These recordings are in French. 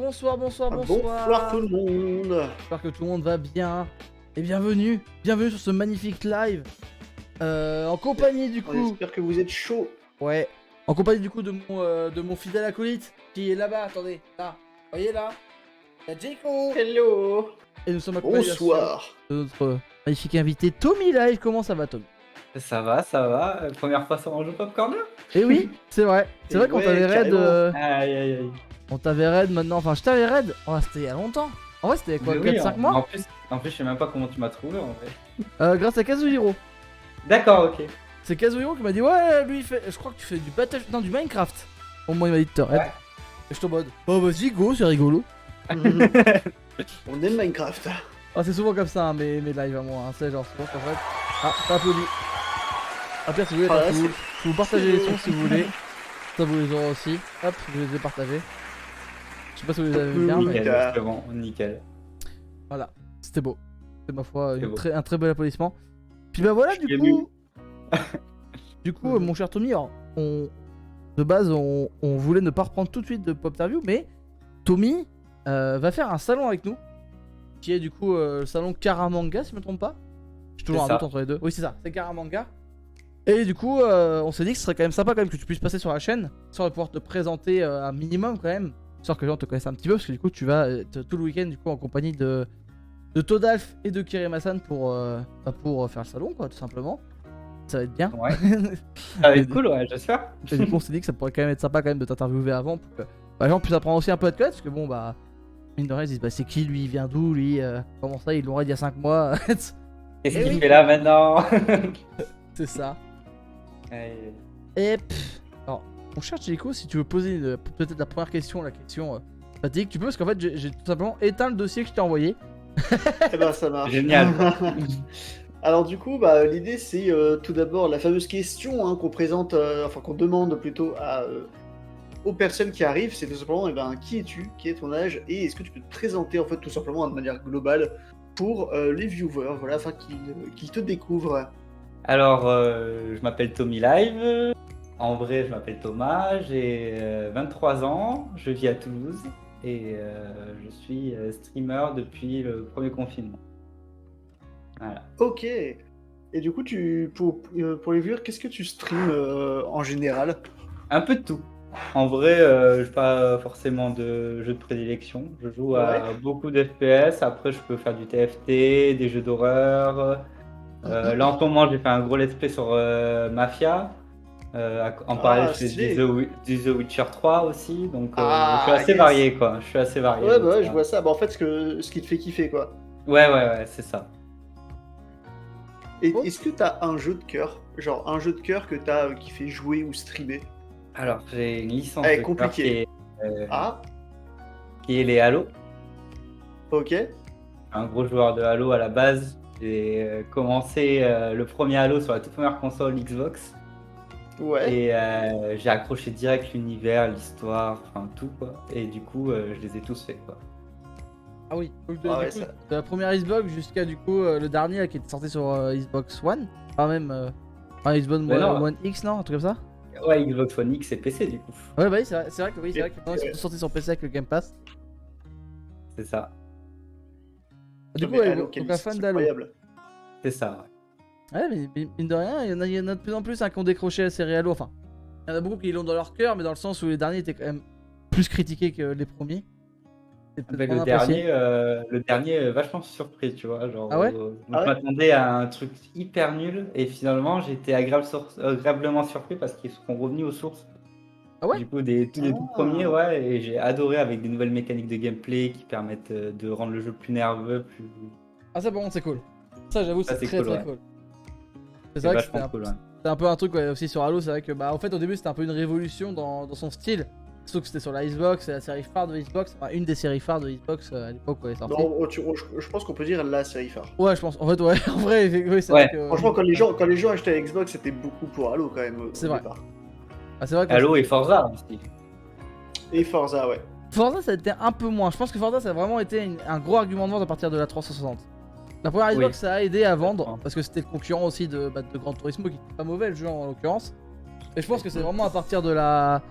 bonsoir. Bonsoir tout le monde. J'espère que tout le monde va bien. Et bienvenue sur ce magnifique live. En compagnie du coup. J'espère que vous êtes chaud. Ouais. En compagnie du coup de mon fidèle acolyte qui est là-bas. Attendez, là. Vous voyez là. Il y a Jaco. Hello. Et nous sommes accompagnés Bonsoir. de notre magnifique invité Tommy Live. Comment ça va, Tommy? Ça va. Première fois sur un jeu Pop Corner. Eh oui, c'est vrai. C'est vrai qu'on t'avait raid. Aïe. On t'avait raid maintenant. Enfin, je t'avais raid. Oh, c'était il y a longtemps. En vrai, c'était quoi, Mais 4-5 mois? En plus, je sais même pas comment tu m'as trouvé en vrai. Grâce à Kazuhiro. D'accord, ok. C'est Kazuhiro qui m'a dit ouais, lui il fait. Je crois que tu fais du du Minecraft. Au moins il m'a dit de te raid. Ouais. Et je te en mode bah vas-y go, c'est rigolo. On aime Minecraft. Ah, c'est souvent comme ça hein, mes lives à moi, hein. C'est genre souvent en fait. Ah, t'as applaudi. Ah, Pierre, si vous voulez, Ah, vous partagez les sons si vous voulez. Ça vous les aurez aussi. Hop, je les ai partagés. Je sais pas si vous les avez bien, mais Nickel, c'est bon, nickel. voilà, c'était beau. C'est ma foi C'est beau. un très bel applaudissement. Puis bah voilà, Je du suis coup. Du coup, mon cher Tommy, alors, de base, on voulait ne pas reprendre tout de suite de Pop Interview, mais Tommy va faire un salon avec nous, qui est du coup le salon Karamanga, si je me trompe pas. J'ai toujours un C'est doute ça. entre les deux. Oui, c'est ça, c'est Karamanga. Et du coup, on s'est dit que ce serait quand même sympa quand même que tu puisses passer sur la chaîne, histoire de pouvoir te présenter un minimum quand même, histoire que les gens te connaissent un petit peu, parce que du coup, tu vas tout le week-end du coup en compagnie de Todalf et de Kirimasan pour faire le salon, quoi, tout simplement. Ça va être bien. Ouais. Ça va être cool, ouais, j'espère. Et du coup, on s'est dit que ça pourrait quand même être sympa quand même de t'interviewer avant pour que les gens puissent apprendre aussi un peu à te connaître, parce que bon, bah, mine de rien, ils se disent, bah, c'est qui lui, il vient d'où lui, comment ça, ils l'ont raid il y a 5 mois. Qu'est-ce Eh qu'il oui. fait là maintenant? C'est ça. Aïe. Et alors, mon cher Chico, si tu veux poser peut-être la première question, la question fatigue, tu peux, parce qu'en fait, j'ai tout simplement éteint le dossier que je t'ai envoyé. Eh ben ça marche. Génial. Alors du coup, l'idée c'est tout d'abord la fameuse question hein, qu'on présente, enfin qu'on demande plutôt aux personnes qui arrivent, c'est tout simplement qui es-tu, qui est ton âge et est-ce que tu peux te présenter en fait tout simplement de manière globale pour les viewers, voilà, afin qu'ils te découvrent. Alors, je m'appelle Tommy Live. En vrai, je m'appelle Thomas. J'ai 23 ans. Je vis à Toulouse. Et je suis streamer depuis le premier confinement. Voilà. Ok. Et du coup, pour les viewers, qu'est-ce que tu streams en général? Un peu de tout. En vrai, je n'ai pas forcément de jeu de prédilection. Je joue à beaucoup d'FPS. Après, je peux faire du TFT, des jeux d'horreur. Là, en ce moment, j'ai fait un gros let's play sur Mafia. En parallèle, je fais stylé. du The Witcher 3 aussi. Donc, Ah, je suis assez yes. varié, quoi. Je suis assez varié. Ouais, donc, je vois ça. En fait, ce qui te fait kiffer, quoi. Ouais, c'est ça. Et Oh. est-ce que t'as un jeu de cœur? Genre, un jeu de cœur que t'as qui fait jouer ou streamer? Alors, j'ai une licence Eh, de compliqué. cœur qui est les Halo. Ok. Un gros joueur de Halo à la base. J'ai commencé le premier Halo sur la toute première console Xbox. Ouais. Et j'ai accroché direct l'univers, l'histoire, enfin tout quoi. Et du coup, je les ai tous faits quoi. Ah oui, donc de la première Xbox jusqu'à du coup le dernier là, qui était sorti sur Xbox One. Enfin, même Xbox One X, non? Un truc comme ça? Ouais, Xbox One X et PC du coup. Ouais, bah oui, c'est vrai que maintenant ils sont tous sortis sur PC avec le Game Pass. C'est ça. Du coup, Mais ouais, Halo, donc quel un liste fan d'Halo. incroyable. C'est ça, ouais. Ouais, mais mine de rien, il y en a de plus en plus hein, qui ont décroché la série Halo. Enfin, il y en a beaucoup qui l'ont dans leur cœur, mais dans le sens où les derniers étaient quand même plus critiqués que les premiers. C'est peut-être moins apprécié. Le dernier vachement surpris, tu vois. Genre, Ah ouais? je m'attendais à un truc hyper nul et finalement j'ai été agréablement surpris parce qu'ils sont revenus aux sources. Ah ouais? Du coup, tous les tout premiers, ouais, et j'ai adoré avec des nouvelles mécaniques de gameplay qui permettent de rendre le jeu plus nerveux, plus. Ah, ça par contre, c'est cool. Ça, j'avoue, Ça, c'est c'est très cool, très ouais. cool. C'est vrai que vachement cool, ouais. c'était un peu un truc ouais, aussi sur Halo. C'est vrai que, bah, en fait, au début, c'était un peu une révolution dans son style. Surtout que c'était sur la Xbox, c'est la série phare de Xbox, enfin, une des séries phares de Xbox à l'époque où elle est sortie. Non, je pense qu'on peut dire la série phare. Ouais, je pense. En fait, ouais, en vrai, oui, c'est Ouais. vrai que. Franchement, quand les gens achetaient la Xbox, c'était beaucoup pour Halo quand même. C'est au vrai. départ. Ah, c'est vrai que Halo et Forza aussi. Et Forza, ouais. Forza, ça a été un peu moins. Je pense que Forza, ça a vraiment été un gros argument de vente à partir de la 360. La première Xbox, ça a aidé à vendre parce que c'était le concurrent aussi de Gran Turismo qui était pas mauvais le jeu en l'occurrence. Et je pense que c'est vraiment à partir de la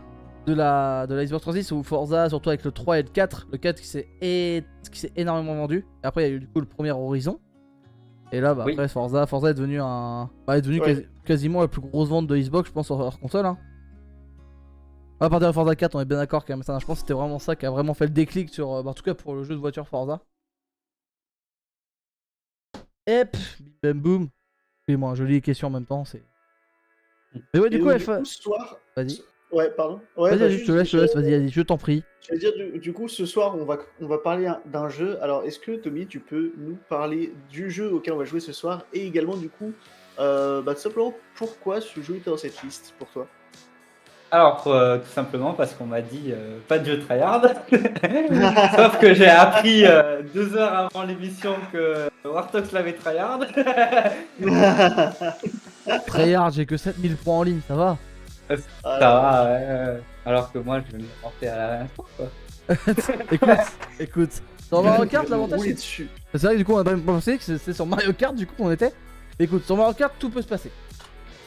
de la Xbox 360 ou Forza, surtout avec le 3 et le 4. Le 4 qui s'est énormément vendu. Et après, il y a eu du coup le premier Horizon. Et là, bah, Oui. après, Forza est devenu quasiment la plus grosse vente de Xbox, je pense, sur leur console. Hein. À partir de Forza 4, on est bien d'accord quand même. Ça, je pense que c'était vraiment ça qui a vraiment fait le déclic sur, en tout cas pour le jeu de voiture Forza. Hep, bim bam boum. Excusez-moi, je lis les questions en même temps. C'est. Mais ouais, du Et coup, donc, F. ce soir. Vas-y. Ouais, pardon. Ouais, Vas-y, bah, vas-y, je te laisse, vas-y, je t'en prie. Je veux dire, du coup, ce soir, on va parler d'un jeu. Alors, est-ce que, Tommy, tu peux nous parler du jeu auquel on va jouer ce soir et également, du coup, bah, tout simplement, pourquoi ce jeu était dans cette liste pour toi? Alors, tout simplement parce qu'on m'a dit pas de jeu tryhard. Sauf que j'ai appris 2 heures avant l'émission que Wartox l'avait tryhard. Tryhard, j'ai que 7000 points en ligne, ça va. Ça va, ouais. Alors que moi, je vais me porter à la fin, quoi. Écoute. Sur Mario Kart, l'avantage Rouler c'est. dessus. C'est vrai que du coup, on a pas pensé que c'est sur Mario Kart du coup qu'on était. Écoute, sur Mario Kart, tout peut se passer.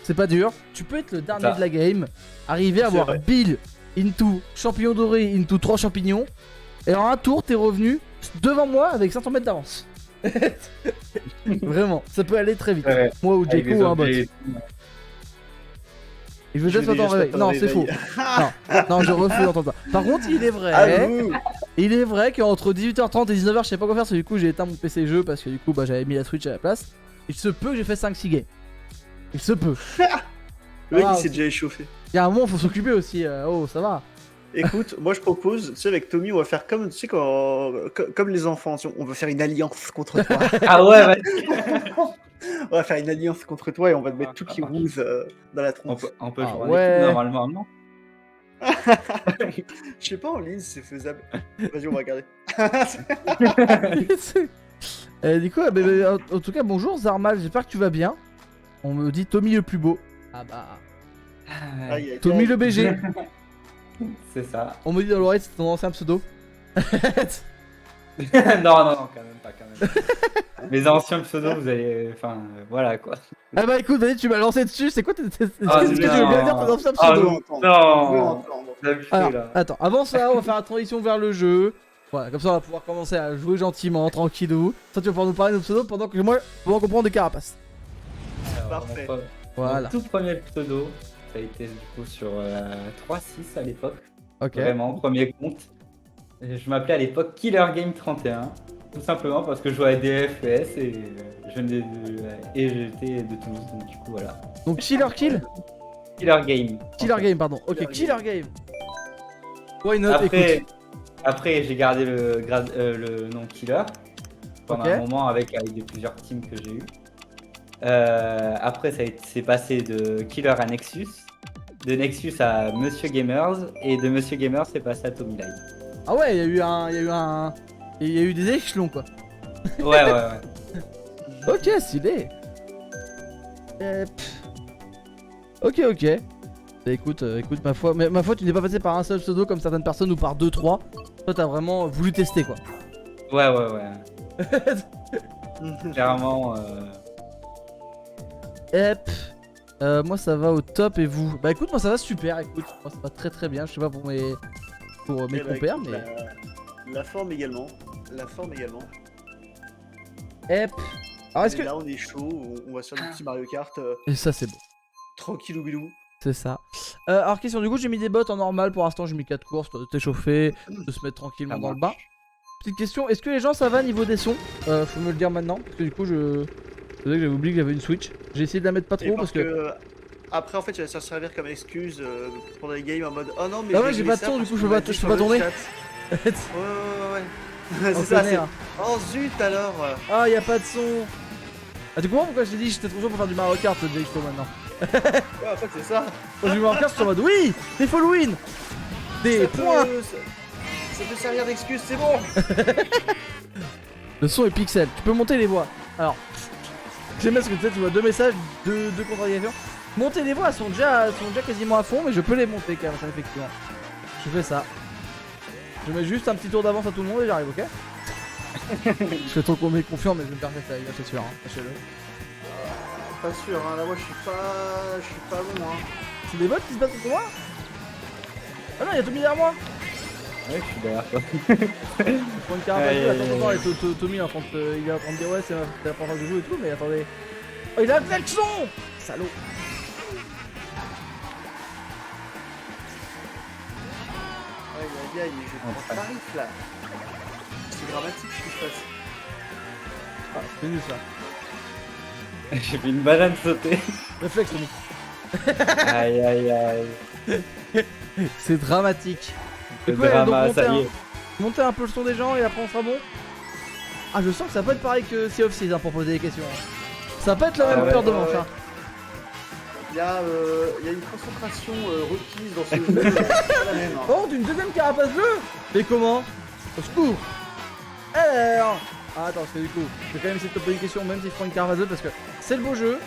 C'est pas dur. Tu peux être le dernier Ça. de la game, arriver à C'est avoir vrai. Bill into champignon doré into 3 champignons, et en un tour, t'es revenu devant moi avec 500 mètres d'avance. Vraiment, ça peut aller très vite. Ouais. Moi ou Avec Jeko les ou un bot. objets. Il veut juste Je vais m'entendre déjà réveiller. Non, c'est faux. réveiller. Non, je refuse d'entendre ça. Par contre, il est vrai. Avoue. Il est vrai qu'entre 18h30 et 19h, je sais pas quoi faire, parce que du coup j'ai éteint mon PC jeu parce que du coup bah, j'avais mis la Switch à la place. Il se peut que j'ai fait 5-6 games. Il se peut. Le mec, Ah, il s'est déjà échauffé. Il y a un moment, faut s'occuper aussi. Oh, ça va. Écoute, moi je propose, tu sais, avec Tommy, on va faire comme, tu sais, comme les enfants, tu sais, on va faire une alliance contre toi. Ah ouais, ouais. On va faire une alliance contre toi et on va te mettre toutes les roues dans la On tronche. peut Ah jouer en ouais. équipe normalement, non? Je sais pas en ligne si c'est faisable. Vas-y, on va regarder. Du coup, en tout cas, bonjour Zarmal, j'espère que tu vas bien. On me dit Tommy le plus beau. Ah bah. Aïe, aïe, Tommy aïe. le BG. C'est ça. On me dit dans l'oreille, c'est ton ancien pseudo. Non, quand même pas, quand même. Mes anciens pseudos, vous allez. Enfin, voilà quoi. Ah bah écoute, vas-y, tu m'as lancé dessus. C'est quoi Ah, qu'est-ce que tu veux bien dire tes anciens Ah, pseudos? Je veux non. entendre. T'as vu Alors, là. attends, avant ça, on va faire la transition vers le jeu. Voilà, comme ça on va pouvoir commencer à jouer gentiment, tranquillou. Ça, tu vas pouvoir nous parler de nos pseudos pendant que moi, on comprend des carapaces. Alors, Parfait. Voilà. Mon tout premier pseudo, ça a été du coup sur 3.6 à l'époque. Ok. Vraiment, premier compte. Et je m'appelais à l'époque Killer Game 31. Tout simplement parce que je jouais à des FPS et j'étais de Toulouse, donc du coup voilà. Donc Killer Kill Killer Game. Killer Game, pardon. Ok, Killer Killer Game. Why not? Écoute. Après j'ai gardé le nom Killer pendant Ok. un moment avec des plusieurs teams que j'ai eu. Après c'est passé de Killer à Nexus, de Nexus à Monsieur Gamers et de Monsieur Gamers c'est passé à Tommy Live. Ah ouais, il y a eu des échelons quoi. Ouais. Ok, stylé. Ok. Bah, écoute, ma foi, tu n'es pas passé par un seul pseudo comme certaines personnes ou par 2-3. Toi, t'as vraiment voulu tester quoi. Ouais. Clairement. Moi ça va au top et vous? Bah écoute, moi ça va super, écoute. Moi ça va très bien, je sais pas pour mes Eh bah, compères, écoute, mais. La forme également. Alors est-ce Et que. là, on est chaud, on va se faire du petit Mario Kart Et ça c'est bon, tranquillou bilou. c'est ça. Alors question, du coup j'ai mis des bots en normal pour l'instant, j'ai mis 4 courses, de t'échauffer, de se mettre tranquillement dans le bain. Petite question, est-ce que les gens ça va niveau des sons? Faut me le dire maintenant, parce que du coup je sais que j'avais oublié que j'avais une Switch. J'ai essayé de la mettre pas Et trop parce que. après, en fait, ça va se servir comme excuse pendant les games en mode oh non, mais. Ah je ouais, vais j'ai jouer pas de ça son, du parce coup, je qu'on peux m'a pas- dit je sur peux pas le tourner. chat. Ouais. On C'est ça, connaît, c'est. hein. Oh zut alors. Ah, y a pas de son. Ah, tu comprends pourquoi je t'ai dit que j'étais trop chaud pour faire du Mario Kart, Jake, maintenant? Ouais, en fait, c'est ça. Quand je joue Mario Kart, je suis en mode oui, des full win, des Ça points. ça peut servir d'excuse, c'est bon. Le son est pixel, tu peux monter les voix. Alors, j'aime bien ce que tu sais, tu vois deux messages, deux contradictions. Monter les voix, elles sont déjà quasiment à fond, mais je peux les monter quand même, ça, effectivement. Je fais ça. Je mets juste un petit tour d'avance à tout le monde et j'arrive, ok? Je fais trop confiant, mais je vais me permettre ça, c'est sûr, hein, sachez-le. Pas sûr, hein, là, moi, je suis pas bon, hein. C'est des bots qui se battent contre moi? Ah non, il y a Tommy derrière moi. Ouais, je suis derrière toi. Je prends une carapace Aïe, bleue, aïe, attends, aïe. Tommy il est en train de dire ouais, c'est la première fois que je joue et tout, mais attendez. Oh, il a un klaxon. Salaud. Aïe, mais je prends tarif là. C'est dramatique ce qui se passe. Ah, c'est nul ça. J'ai vu une banane sauter. Réflexe, Tommy. Aïe, aïe, aïe. C'est dramatique. Le Du coup, donc, drama, ça y est. monter un peu le son des gens et après on sera bon. Ah, je sens que ça peut être pareil que Sea of Thieves hein, pour poser des questions. hein. Ça peut être la Ah même ouais. peur de manche. Ouais. Hein. Il y a une concentration requise dans ce jeu, c'est pas la même. Hein. Oh, d'une deuxième carapace bleue. Mais comment? Au secours. Alors. Ah, attends, parce que du coup, je vais quand même essayer de te poser une question, même si je prends une carapace bleue, parce que c'est le beau jeu.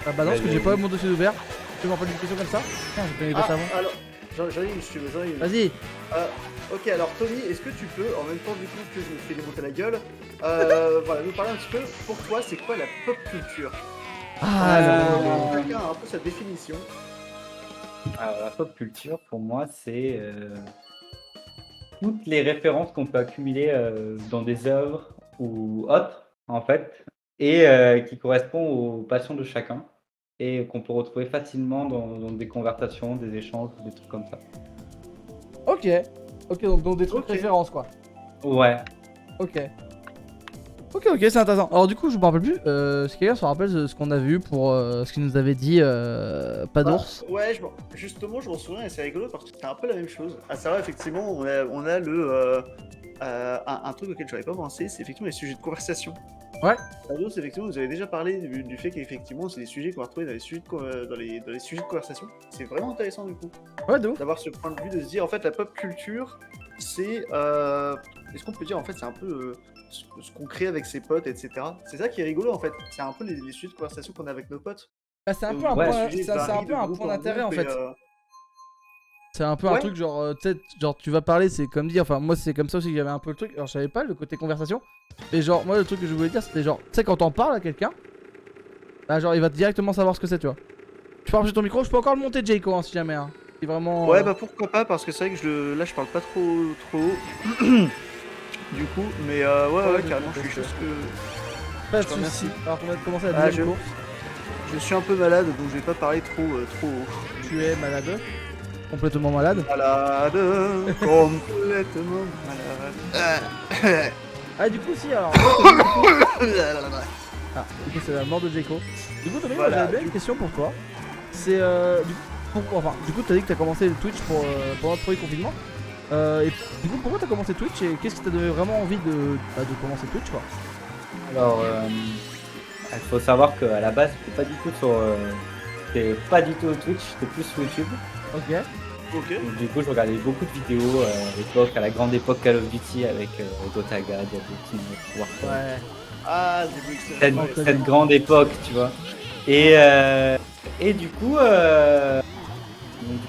Ah bah non, parce que j'ai pas mon dossier ouvert. Tu m'en poses une question comme ça? Tiens, j'ai pas eu Ah, avant. alors, j'en ai une si tu veux, j'en ai une. Vas-y. Ok, alors Tommy, est-ce que tu peux, en même temps du coup que je me fais démonter la gueule, voilà, nous parler un petit peu, pour toi, c'est quoi la pop culture? Ah, Chacun a un peu sa définition. Alors, la pop culture, pour moi, c'est toutes les références qu'on peut accumuler dans des œuvres ou autres, en fait, et qui correspondent aux passions de chacun, et qu'on peut retrouver facilement dans des conversations, des échanges, des trucs comme ça. ok. Ok, donc des trucs Ok. références quoi. Ouais. Ok. Ok, c'est intéressant. Alors du coup, je me rappelle plus. Si quelqu'un se rappelle ce qu'on a vu pour ce qu'il nous avait dit, pas d'ours. Ouais, justement, je m'en souviens et c'est rigolo parce que c'était un peu la même chose. À savoir, effectivement, on a le. Un truc auquel je n'avais pas pensé, c'est effectivement les sujets de conversation. Ouais. Pados, effectivement, vous avez déjà parlé du fait qu'effectivement, c'est des sujets qu'on va retrouver dans les sujets dans les sujets de conversation. C'est vraiment intéressant du coup. Ouais, de ouf. D'avoir ce point de vue de se dire en fait la pop culture c'est est-ce qu'on peut dire en fait c'est un peu ce qu'on crée avec ses potes etc. C'est ça qui est rigolo en fait, c'est un peu les sujets de conversation qu'on a avec nos potes. Bah, c'est un peu un Ouais. point, Sujets c'est un varient peu de un groupe point en d'intérêt en groupe et, fait. C'est un peu un Ouais. truc genre, peut-être, genre tu vas parler, c'est comme dire, enfin moi c'est comme ça aussi que j'avais un peu le truc, alors je savais pas le côté conversation, mais genre moi le truc que je voulais dire c'était genre, tu sais quand t'en parles à quelqu'un, bah genre il va directement savoir ce que c'est tu vois. Tu parles sur ton micro, je peux encore le monter Jayco hein, si jamais hein. C'est vraiment... Ouais bah pourquoi pas parce que c'est vrai que là je parle pas trop haut du coup mais ouais je carrément je comprends suis ce juste que Pas de je te remercie. soucis. Alors qu'on va commencer la Ah, deuxième course, je suis un peu malade donc je vais pas parler trop haut. tu es malade, complètement malade. Malade, complètement malade. Ah du coup si alors, ah du coup c'est la mort de Jayco. Du coup Tommy, Voilà, j'avais bien une question pour toi, c'est du coup, pourquoi, enfin du coup t'as dit que t'as commencé le Twitch pendant le premier confinement. Et du coup, pourquoi t'as commencé Twitch et qu'est-ce qui t'a donné vraiment envie de commencer Twitch quoi? Alors, il faut savoir qu'à la base, j'étais pas du tout sur. J'étais pas du tout au Twitch, j'étais plus sur YouTube. Ok. Ok. Donc, du coup, je regardais beaucoup de vidéos à la grande époque Call of Duty avec Gotaga, Diablo Team, Warcraft. Ouais. Ah, j'ai vu que c'est Ouais. Cette grande époque, tu vois. Et du coup,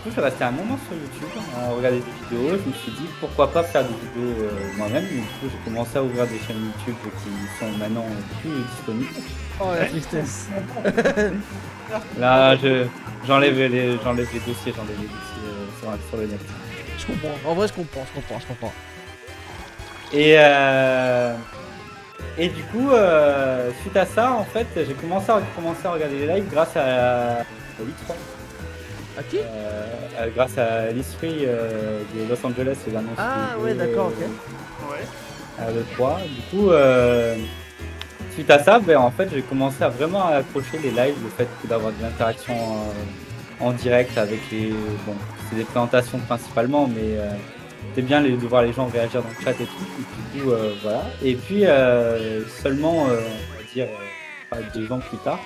je suis resté un moment sur YouTube à regarder des vidéos. Je me suis dit pourquoi pas faire des vidéos moi-même. Du coup, j'ai commencé à ouvrir des chaînes YouTube qui sont maintenant plus disponibles. Oh la tristesse. Là, j'enlève les dossiers, sur le net. Je comprends. En vrai, je comprends. Et du coup, suite à ça, en fait, j'ai commencé à regarder les lives grâce à l'E3. À qui? Grâce à l'E3 de Los Angeles, les annonces. Ah du ouais, jeu, d'accord, ok. Ouais. À l'E3. Du coup, suite à ça, en fait, j'ai commencé à vraiment accrocher les lives, le fait d'avoir de l'interaction en direct avec les. Bon, c'est des présentations principalement, mais c'était bien de voir les gens réagir dans le chat et tout. Et du coup, voilà. Et puis, seulement, on va dire, 2 ans plus tard,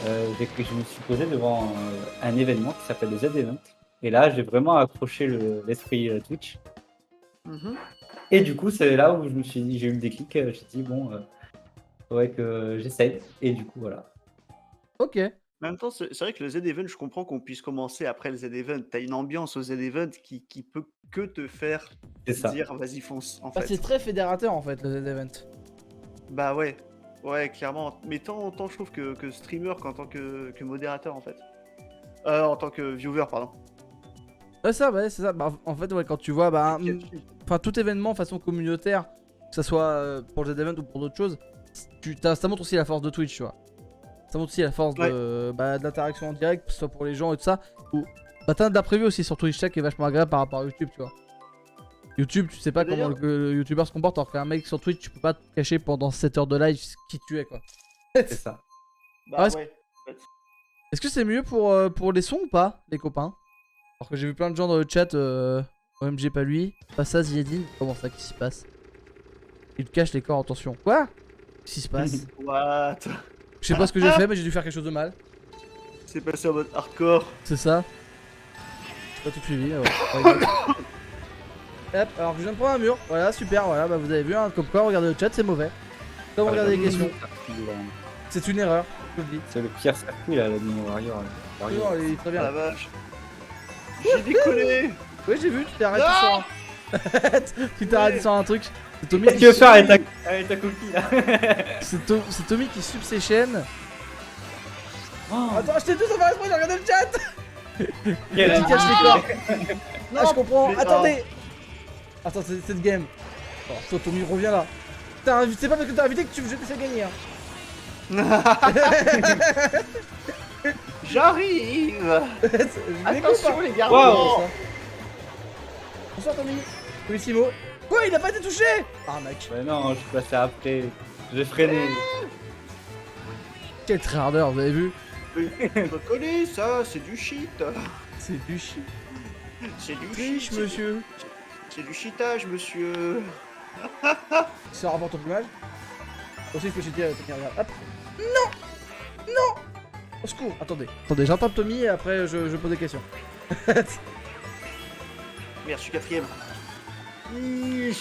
je me suis posé devant un événement qui s'appelle le Z-Event. Et là, j'ai vraiment accroché l'esprit Twitch. Mhm. Et du coup, c'est là où j'ai eu le déclic. J'ai dit, bon, faudrait que j'essaye. Et du coup, voilà. Ok. En même temps, c'est vrai que le Z-Event, je comprends qu'on puisse commencer après le Z-Event. T'as une ambiance au Z-Event qui peut que te faire C'est ça. dire vas-y fonce en Bah, fait. c'est très fédérateur en fait le Z-Event. Bah ouais, ouais clairement. Mais tant je trouve que streamer qu'en tant que modérateur en fait. En tant que viewer pardon. Ouais, ça, ouais, c'est ça. Bah, en fait, ouais, quand tu vois, bah, enfin, tout événement façon communautaire, que ça soit pour le Z-Event ou pour d'autres choses, ça montre aussi la force de Twitch, tu vois. Ça montre aussi la force de l'interaction en direct, que ce soit pour les gens et tout ça. Ou, bah, t'as de l'imprévu aussi sur Twitch, ça qui est vachement agréable par rapport à YouTube, tu vois. YouTube, tu sais pas comment le YouTuber se comporte, alors qu'un mec sur Twitch, tu peux pas te cacher pendant 7 heures de live qui tu es, quoi. C'est ça. Bah Ah, ouais. Est-ce que c'est mieux pour les sons ou pas, les copains? Alors que j'ai vu plein de gens dans le chat, OMG pas lui, pas ça Zinedine, comment ça, qu'est-ce qui se passe? Il te cache les corps, attention. Quoi? Qu'est-ce qui se passe? What? Je sais pas ce que j'ai fait, mais j'ai dû faire quelque chose de mal. C'est passé en mode hardcore. C'est ça. J'ai pas tout suivi. Hop, alors que je viens de prendre un mur. Voilà, super, voilà, bah vous avez vu, hein, comme quoi, regardez le chat, c'est mauvais. Comme regardez les questions, c'est une erreur, je le dis. C'est le pire circuit là, la Dino Warrior. Non, il est très Ah bien. la vache. J'ai décollé. Oui, j'ai vu, tu t'es arrêté sur un... tu t'es arrêté sur un truc. C'est Tommy Qu'est-ce que tu veux faire avec ta cookie là? C'est Tommy qui sub ses chaînes. Oh, Attends, je t'ai tout, ça va rester, j'ai regardé le chat. quel Qui cache les corps. Non, Ah, je comprends. mais- Attendez. Attends, c'est cette game. Oh, toi, Tommy, reviens là. C'est pas parce que t'as invité que tu veux que je te laisse gagner. Hein. J'arrive. Attention les gars. Wow. Bonsoir, Tommy. Oui, Simo. Quoi, il a pas été touché? Ah, mec. Bah non, je suis passé après. J'ai freiné. Quel tryharder, vous avez vu? Je connais ça, c'est du shit. C'est du shit. C'est du Triche, shit. monsieur. C'est du cheatage, monsieur. Ça rapporte au plumage. Aussi, je peux cheater avec Tommy, regarde. Hop. Non. Non. Au secours. Attendez. Attendez, j'entends Tommy et après je pose des questions. Merde, je suis quatrième. Iiii.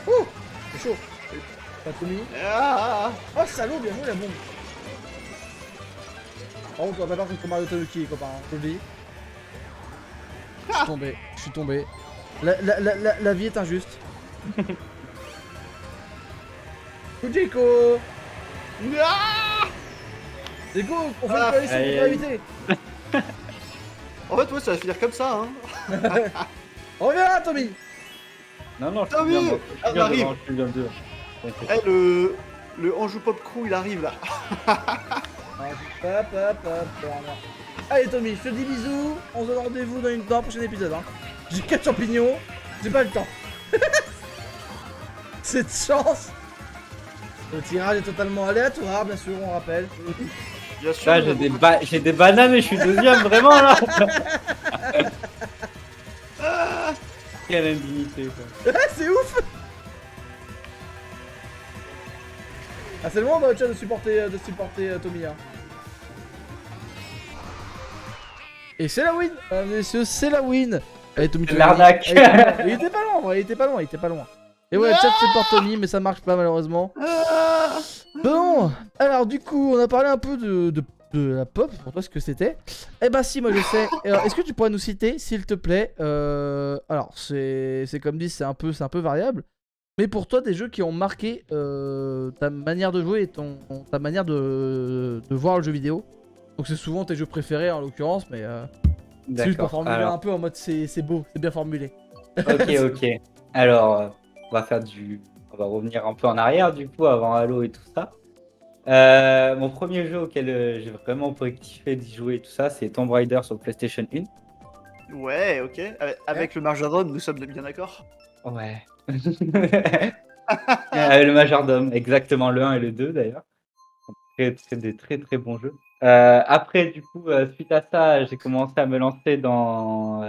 Ouh, c'est chaud. Pas Tommy. Ah. Oh, salaud, bien joué la bombe. Par contre, on va pas faire contre Mario Tanuki, les copains, hein, je le dis. Je suis tombé. La vie est injuste. Kujiko. Ah. Déco, on fait une Ah, coalition aïe, pour aïe. éviter. En fait, ouais, ça va finir comme ça, hein. Reviens là, Tommy. Non, je Ah suis bien. oui, Je suis bien arrive. devant, je suis bien devant. T'inquiète. Eh, le Anjou Pop Crew, il arrive là. Allez, Tommy, je te dis bisous. On se donne rendez-vous dans un prochain épisode. Hein. J'ai 4 champignons, j'ai pas le temps. Cette chance. Le tirage est totalement aléatoire, bien sûr, on rappelle. Bien sûr. Là, j'ai des bananes et je suis deuxième, vraiment là. Quelle indignité quoi. C'est ouf. Ah, c'est le moment dans le chat de supporter Tommy. Hein. Et c'est la win, messieurs, c'est la win. Allez, Tommy, tu vas L'arnaque. gagner. Il était pas loin, en vrai, il était pas loin. Et ouais, le chat supporte Tommy, mais ça marche pas malheureusement. Ah. Bon, alors du coup, on a parlé un peu de la pop, pour toi ce que c'était. Eh bah si, moi je sais. Alors, est-ce que tu pourrais nous citer, s'il te plaît, alors c'est comme dit, c'est un peu variable. Mais pour toi, des jeux qui ont marqué ta manière de jouer et ta manière de voir le jeu vidéo. Donc c'est souvent tes jeux préférés en l'occurrence, mais c'est juste pour D'accord. formuler Alors, un peu en mode c'est beau, c'est bien formulé. ok. Alors, on va revenir un peu en arrière du coup, avant Halo et tout ça. Mon premier jeu auquel j'ai vraiment kiffé d'y jouer et tout ça, c'est Tomb Raider sur PlayStation 1. Ouais, ok. Avec le majordome, nous sommes bien d'accord. Ouais. Le majordome, exactement, le 1 et le 2 d'ailleurs. Des très très bons jeux. Après, du coup, suite à ça, j'ai commencé à me lancer dans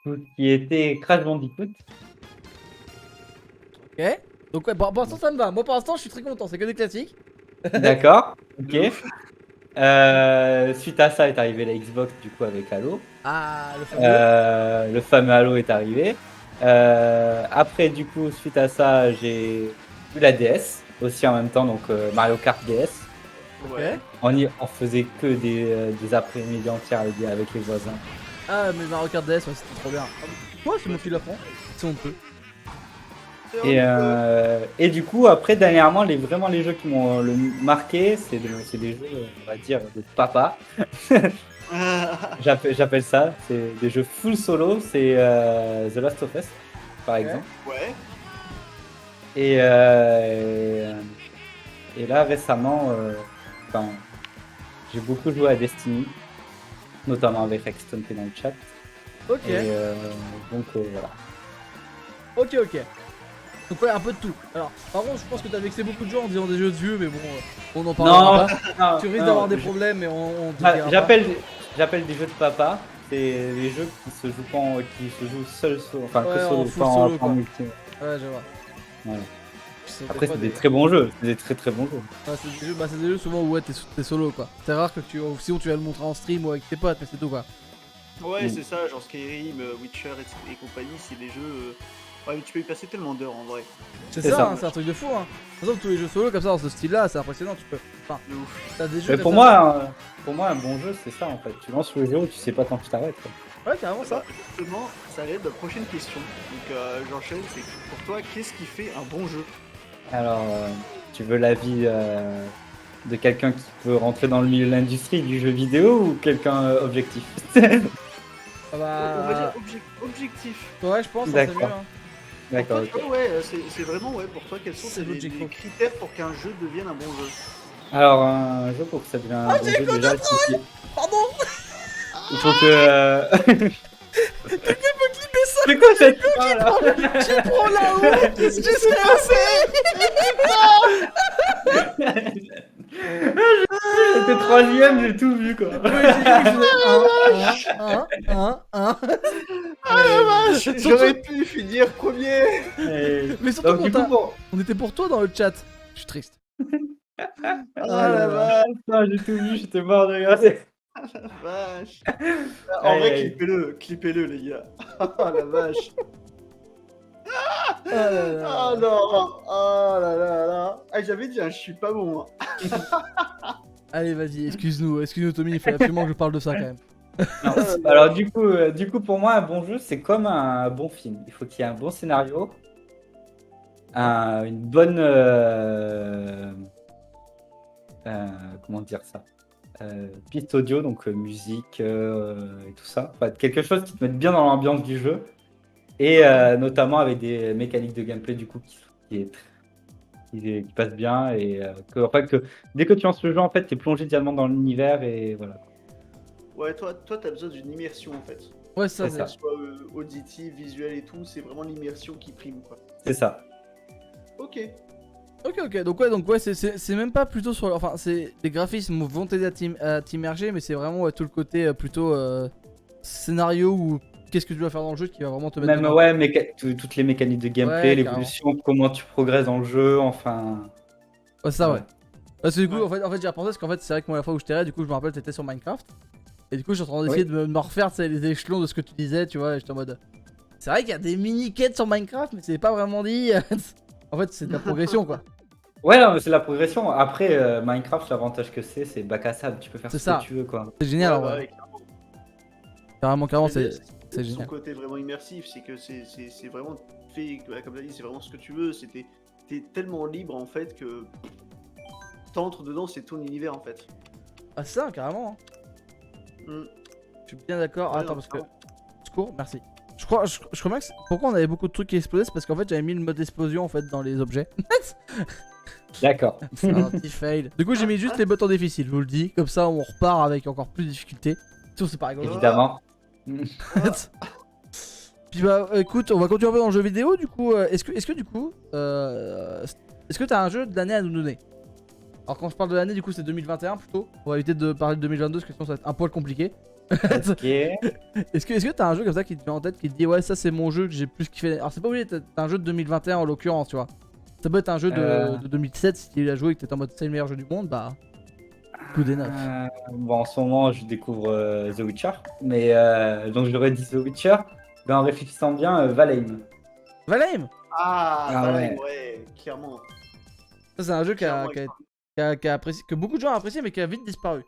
tout ce qui était Crash Bandicoot. Ok. Donc ouais, pour l'instant ça me va. Moi pour l'instant je suis très content, c'est que des classiques. D'accord, ok. De ouf. Suite à ça est arrivé la Xbox du coup avec Halo. Ah, le fameux. Le fameux Halo est arrivé. Après, du coup, suite à ça, j'ai eu la DS aussi en même temps, donc Mario Kart DS. Ouais. On faisait que des après-midi entières avec les voisins. Ah, mais Mario Kart DS, ouais, c'était trop bien. Ouais, c'est moi qui l'apprends. Si on peut. Et du coup, après, dernièrement, vraiment les jeux qui m'ont le marqué, c'est des jeux, on va dire, de papa. J'appelle ça. C'est des jeux full solo. C'est The Last of Us, par exemple. Ouais. Et là, récemment, j'ai beaucoup joué à Destiny, notamment avec Rexton qui est dans le chat. Ok, Donc voilà. ok. Donc ouais, un peu de tout. Alors, par contre, je pense que t'as vexé beaucoup de gens en disant des jeux de vieux, mais bon, on en parlera pas. Non, Tu risques non, d'avoir des problèmes, mais on te Ah, dira pas. j'appelle des jeux de papa. C'est les jeux qui se jouent pas qui se jouent seul, enfin Ouais, que solo, en full pas solo, en quoi. multi. Ouais, je vois. Voilà. C'est Après, pas c'est des très bons jeux. C'est des très bons jeux. Ouais, c'est des jeux souvent où ouais, t'es solo, quoi. C'est rare que sinon tu vas le montrer en stream ou avec tes potes, mais c'est tout, quoi. Ouais, c'est ça, genre Skyrim, Witcher et compagnie, c'est des jeux. Ouais, mais tu peux y passer tellement d'heures en vrai. C'est C'est ça, ça. hein, c'est un truc de fou, hein. De toute façon, tous les jeux solo comme ça, dans ce style-là, c'est impressionnant, tu peux. Enfin, De ouf. t'as des jeux Mais comme pour ça. moi, un bon jeu, c'est ça en fait. Tu lances le jeu, tu sais pas quand tu t'arrêtes. Ouais, carrément ça. Bah, justement, ça va être la prochaine question. Donc j'enchaîne, c'est pour toi, qu'est-ce qui fait un bon jeu? Alors, tu veux l'avis de quelqu'un qui peut rentrer dans le milieu de l'industrie du jeu vidéo ou quelqu'un objectif? Ah On va dire bah. objectif. Ouais, je pense, hein, c'est mieux. D'accord. Hein. D'accord. Pour toi, Ok. tu vois, ouais, c'est vraiment, ouais, pour toi, quels sont C'est les logique. critères pour qu'un jeu devienne un bon jeu? Alors, un jeu pour que ça devienne un bon jeu, déjà, Pardon. il faut que. C'est quoi cette fin là? Qui prend la route? Qu'est-ce qui se passe? J'étais troisième, j'ai tout vu quoi. J'aurais pu finir premier. Mais surtout Donc, qu'on du coup, on était pour toi dans le chat. Je suis triste. Ah la vache, j'ai tout vu, j'étais mort de regarder. vache. En vrai, Aïe. clippez-le les gars. Oh la vache. Oh là là. Ah non, oh là là là. Ah, j'avais dit, hein, je suis pas bon. Hein. Allez, vas-y, excuse-nous, Tommy, il faut absolument que je parle de ça quand même. Non, alors du coup, pour moi, un bon jeu, c'est comme un bon film. Il faut qu'il y ait un bon scénario, une bonne, comment dire ça, piste audio, donc musique et tout ça. Enfin, quelque chose qui te mette bien dans l'ambiance du jeu, et notamment avec des mécaniques de gameplay du coup qui passent bien, et en fait, que dès que tu lances le jeu, en fait, t'es plongé directement dans l'univers, et voilà. Ouais, toi, t'as besoin d'une immersion en fait. Ouais, ça, C'est Que ça. ce soit auditive, visuelle et tout, c'est vraiment l'immersion qui prime quoi. C'est ça. Ok. Ok, donc ouais, c'est même pas plutôt sur. Enfin, les graphismes vont t'aider à t'immerger, mais c'est vraiment tout le côté plutôt scénario ou qu'est-ce que tu dois faire dans le jeu qui va vraiment te mettre Même dedans. ouais, toutes les mécaniques de gameplay, Ouais, l'évolution, comment tu progresses dans le jeu, enfin. Ouais, c'est ça, ouais. Parce que du coup, Ouais. en fait, j'ai repensé parce qu'en fait, c'est vrai que moi, la fois où je t'ai du coup, je me rappelle, t'étais sur Minecraft. Et du coup, je suis en train d'essayer de me refaire tu sais, les échelons de ce que tu disais, tu vois. Et j'étais en mode. C'est vrai qu'il y a des mini-quêtes sur Minecraft, mais c'est pas vraiment dit. En fait, c'est de la progression, quoi. Ouais, non, mais c'est la progression. Après, Minecraft, l'avantage que c'est bac à sable, tu peux faire C'est ce ça. que tu veux, quoi. C'est génial, Ouais, en bah, vrai. ouais, Carrément, c'est son génial. côté vraiment immersif, c'est que c'est vraiment fait, comme tu as dit, c'est vraiment ce que tu veux. T'es tellement libre en fait que t'entres dedans, c'est ton univers en fait. Ah, ça, carrément. Mm. Je suis bien d'accord. Ouais, Attends, non, parce que. clairement. Secours, merci. Je crois que pourquoi on avait beaucoup de trucs qui explosaient, c'est parce qu'en fait j'avais mis le mode explosion en fait dans les objets. D'accord. C'est un petit fail. Du coup j'ai mis juste les bottes en difficile, je vous le dis. Comme ça on repart avec encore plus de difficultés. Sinon c'est pas rigolo. Évidemment. Puis bah écoute, on va continuer un peu dans le jeu vidéo du coup. Est-ce que du coup, est-ce que t'as un jeu de l'année à nous donner? Alors quand je parle de l'année du coup c'est 2021 plutôt. On va éviter de parler de 2022 parce que sinon ça va être un poil compliqué. Ok. Est-ce que t'as un jeu comme ça qui te vient en tête qui te dit ouais ça c'est mon jeu que j'ai plus kiffé. Alors c'est pas obligé, t'as un jeu de 2021 en l'occurrence tu vois. Ça peut être un jeu de 2017 si tu l'as joué et que t'étais en mode c'est le meilleur jeu du monde bah coup des neufs. Bon, en ce moment, je découvre The Witcher. Mais donc, j'aurais dit The Witcher. Mais en réfléchissant bien, Valheim. Valheim. Ah, Ah Valheim, ouais. ouais, clairement. Ça c'est un jeu Clairement, que beaucoup de gens ont apprécié mais qui a vite disparu.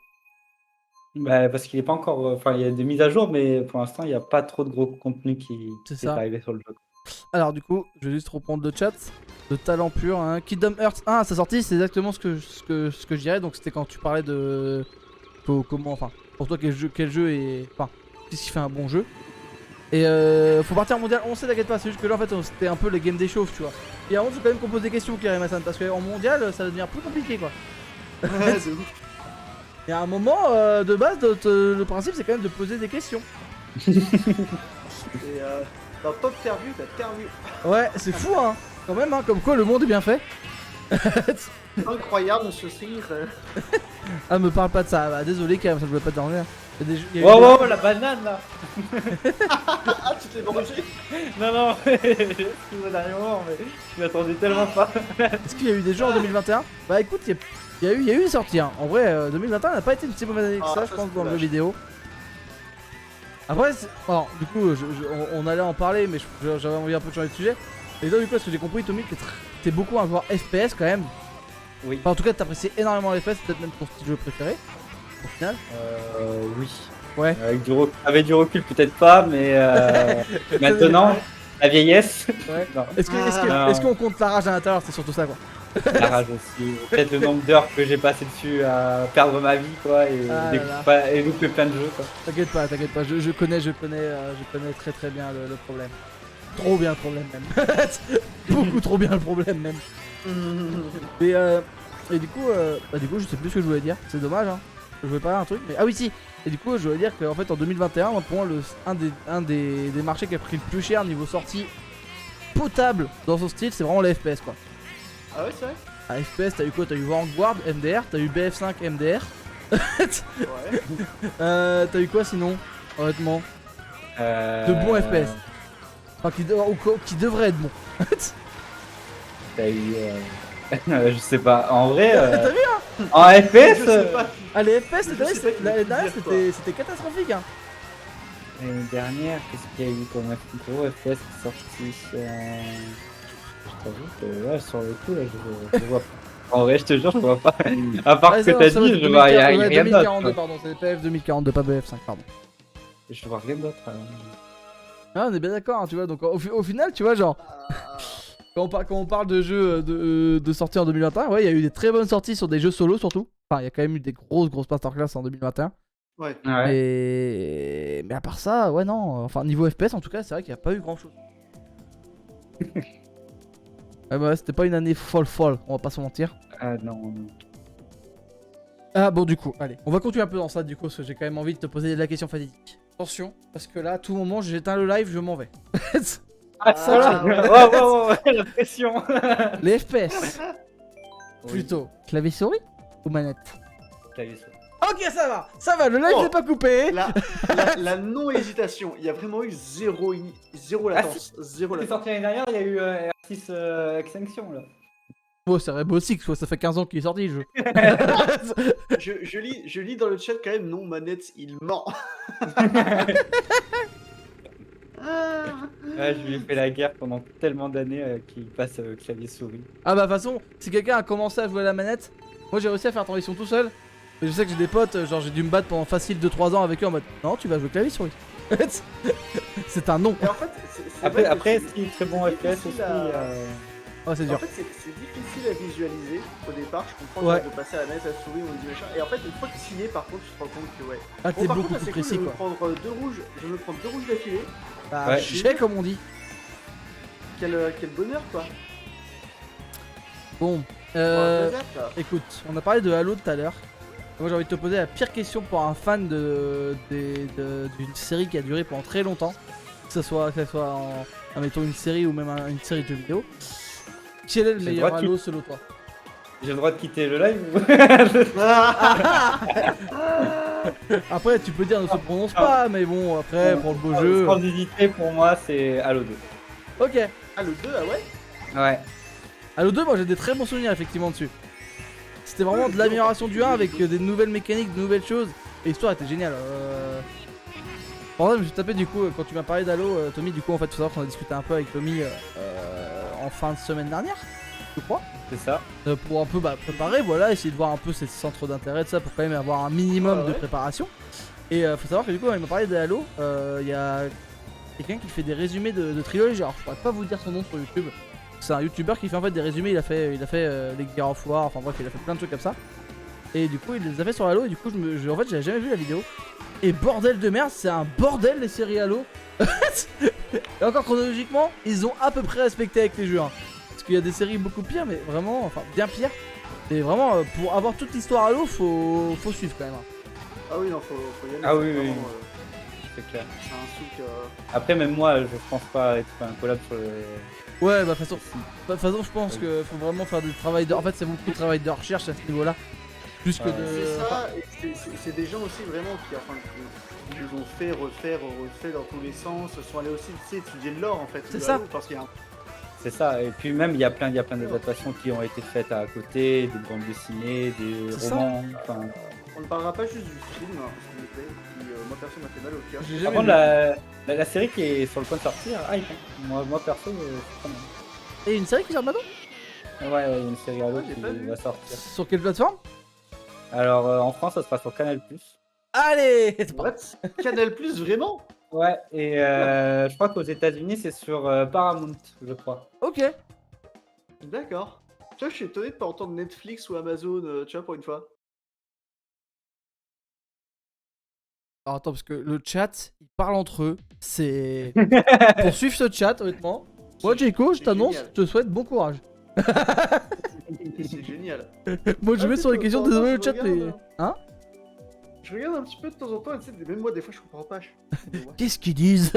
Bah, parce qu'il est pas encore. Enfin, il y a des mises à jour, mais pour l'instant, il n'y a pas trop de gros contenu qui C'est est ça. arrivé sur le jeu. Alors du coup, je vais juste reprendre le chat. De talent pur, hein. Kingdom Hearts 1 à sa sortie, c'est exactement ce que je dirais. Donc c'était quand tu parlais de comment, enfin, pour toi quel jeu est, enfin, qu'est-ce qui fait un bon jeu. Et faut partir en mondial. On sait, t'inquiète pas. C'est juste que là en fait c'était un peu le game des chauves, tu vois. Et avant, faut quand même qu'on pose des questions, Kirimasan, parce qu'en mondial, ça va devenir plus compliqué, quoi. Ouais, de ouf. Et à un moment, de base, le principe c'est quand même de poser des questions. Et dans Top Interview, t'as Interview. Ouais, c'est fou, hein. Quand même, hein. Comme quoi le monde est bien fait. Incroyable, monsieur Singh. Ah, me parle pas de ça. Bah, désolé, quand même, ça ne voulait pas dormir. Il y a des- Oh, la banane là. Ah, tu t'es mangé. Non, non, excuse-moi dernier moment, mais je m'attendais tellement pas. Est-ce qu'il y a eu des jeux en 2021? Bah écoute, il y a eu des sorties, hein. En vrai, 2021 n'a pas été une si mauvaise année que Ah, ça, ça, je pense, c'est dans le jeu dommage. vidéo. Après, alors, du coup, on allait en parler, mais j'avais envie un peu de changer de sujet. Et donc, du coup, ce que j'ai compris, Tommy, que t'es beaucoup un joueur FPS quand même. Oui. Enfin, en tout cas, t'apprécies énormément les FPS, peut-être même ton style de jeu préféré, au final. Oui. Ouais. Avec du recul, peut-être pas, mais maintenant, la vieillesse. Ouais. Non. Ah. Est-ce qu'on compte la rage à l'intérieur? C'est surtout ça, quoi. La rage aussi. Peut-être le nombre d'heures que j'ai passé dessus à perdre ma vie, quoi, et, Ah et louper plein de jeux, quoi. T'inquiète pas, je connais très très bien le problème. Trop bien le problème même. Beaucoup trop bien le problème même. Et du coup, je sais plus ce que je voulais dire. C'est dommage, hein. Je voulais parler d'un truc, mais ah oui si. Et du coup, je voulais dire qu'en fait en 2021, moi, pour moi, un des marchés qui a pris le plus cher niveau sortie potable dans son style, c'est vraiment les FPS, quoi. Ah ouais, c'est vrai. À FPS, t'as eu quoi? T'as eu Vanguard MDR, t'as eu BF5 MDR. Ouais. T'as eu quoi sinon, honnêtement? De bons FPS. Enfin, qui devrait être bon. T'as eu. Je sais pas. En vrai. T'as vu, hein? En Je FPS. sais pas. Ah, les FPS, Je sais pas qui l'année veut dernière, dire, quoi. c'était catastrophique, hein. L'année dernière, qu'est-ce qu'il y a eu comme gros FPS qui est sorti Je t'avoue que là, sur le coup, là, je vois pas. En vrai, je te jure, je vois pas. À part ce que t'as dit, je vois rien 2042, d'autre. pardon, c'est PF 2042, pas BF5, pardon. Je vois rien d'autre. Ah, on est bien d'accord, hein, tu vois. Donc, au final, tu vois, genre, Ah. quand on parle de jeux de sortie en 2021, ouais, il y a eu des très bonnes sorties sur des jeux solo, surtout. Enfin, il y a quand même eu des grosses masterclass en 2021. Ouais. Ouais. Mais à part ça, ouais, non. Enfin, niveau FPS, en tout cas, c'est vrai qu'il n'y a pas eu grand chose. Ouais, bah, c'était pas une année folle, on va pas se mentir. Ah non, non. Ah, bon, du coup, allez. On va continuer un peu dans ça, du coup, parce que j'ai quand même envie de te poser la question fatidique. Attention, parce que là, à tout moment, j'éteins le live, je m'en vais. Ah, ça, ouais, la pression. Les FPS, plutôt clavier souris ou manette? Clavier souris. Ok, ça va, le live Oh. n'est pas coupé. La non-hésitation, il y a vraiment eu zéro latence. Zéro C'est latence. sorti l'année dernière, il y a eu R6 Extinction là. Oh, c'est Rainbow Six, quoi, ça fait 15 ans qu'il est sorti, le jeu. Je lis dans le chat quand même, non, manette, il ment. Ouais, je lui ai fait la guerre pendant tellement d'années qu'il passe clavier souris. Ah bah de toute façon, si quelqu'un a commencé à jouer à la manette, moi j'ai réussi à faire la transition tout seul. Mais je sais que j'ai des potes, genre j'ai dû me battre pendant facile 2-3 ans avec eux en mode non, tu vas jouer clavier souris. C'est un non. Et en fait, c'est vrai que Après, c'est- ce qui est très bon c'est FPS aussi. difficile à- Ouais, c'est En dur. fait, c'est difficile à visualiser au départ. Je comprends Ouais. de passer à la manette à la souris, on dit machin. Et en fait, une fois que tu y es, par contre, tu te rends compte que ouais. Ah, t'es par beaucoup contre, plus c'est cool, précis, je vais quoi. me prendre deux rouges. Je vais me prendre deux rouges d'affilée. Bah, Ouais. je sais comme on dit. Quel bonheur, quoi. Bon, écoute, on a parlé de Halo tout à l'heure. Moi j'ai envie de te poser la pire question pour un fan d'une série qui a duré pendant très longtemps. Que ce soit mettons une série ou même une série de jeux vidéo. Quel est le J'ai le meilleur droit de Halo selon toi? J'ai le droit de quitter le live ou... Après tu peux dire ne se prononce pas, mais bon après pour le beau jeu. Sans hésiter, pour moi, c'est Halo 2. Ok. Ah, le 2, ah ouais. Ouais. Halo 2, moi j'ai des très bons souvenirs effectivement dessus. C'était vraiment de l'amélioration du 1 avec des nouvelles mécaniques, de nouvelles choses. Et l'histoire était géniale. Par exemple, je me suis tapé du coup, quand tu m'as parlé d'Halo, Tommy, du coup en fait, faut savoir qu'on a discuté un peu avec Tommy en fin de semaine dernière, je crois. C'est ça. Pour un peu préparer, voilà, essayer de voir un peu ces centres d'intérêt, de ça, pour quand même avoir un minimum Ah ouais. de préparation. Et faut savoir que du coup, quand il m'a parlé de Halo, il y a et quelqu'un qui fait des résumés de trilogie. Alors je pourrais pas vous dire son nom sur YouTube. C'est un YouTuber qui fait en fait des résumés. Il a fait les Gears of War. Enfin bref, il a fait plein de trucs comme ça. Et du coup, il les a fait sur Halo. Et du coup, en fait, j'avais jamais vu la vidéo. Et bordel de merde, c'est un bordel les séries Halo. Et encore chronologiquement, ils ont à peu près respecté avec les jeux. Hein. Parce qu'il y a des séries beaucoup pires, mais vraiment, enfin bien pires. Et vraiment, pour avoir toute l'histoire Halo, faut suivre quand même. Hein. Ah oui, non, faut y aller. Ah c'est oui, oui, vraiment, c'est clair. c'est un truc. Après, même moi, je pense pas être un collab sur le. Ouais, bah de toute façon, je pense qu'il faut vraiment faire du travail de. En fait, c'est beaucoup de travail de recherche à ce niveau-là. Plus que Ouais. de. C'est ça, et c'est des gens aussi vraiment qui nous ont fait refait dans tous les sens, sont allés aussi étudier le lore en fait. C'est de ça. Halo, parce qu'il y a C'est ça, et puis même il y a plein d'adaptations qui ont été faites à côté, des bandes dessinées, des C'est ça. romans. Enfin, on ne parlera pas juste du film, hein, s'il vous plaît, qui moi perso m'a fait mal au cœur. J'ai par jamais contre, vu. la série qui est sur le point de sortir, hype. Hein. Moi perso, c'est pas mal. Et une série qui sort maintenant? Ouais, il y a une série Halo j'ai qui pas vu. va sortir. Sur quelle plateforme? Alors en France, ça sera sur Canal+. Allez! What? Canal Plus vraiment? Ouais, et je crois qu'aux États-Unis, c'est sur Paramount, je crois. Ok. D'accord. Tu vois, je suis étonné de pas entendre Netflix ou Amazon, tu vois, pour une fois. Alors attends, parce que le chat, ils parlent entre eux. C'est. Pour suivre ce chat, honnêtement. Moi, Jaco, je C'est t'annonce, génial. je te souhaite bon courage. C'est génial. Moi, je Ah, mets tu sur sais, les questions, de temps en désolé le temps, chat, je mais. regarde, Hein? Je regarde un petit peu de temps en temps, et tu sais, même moi, des fois, je comprends pas. Qu'est-ce qu'ils disent?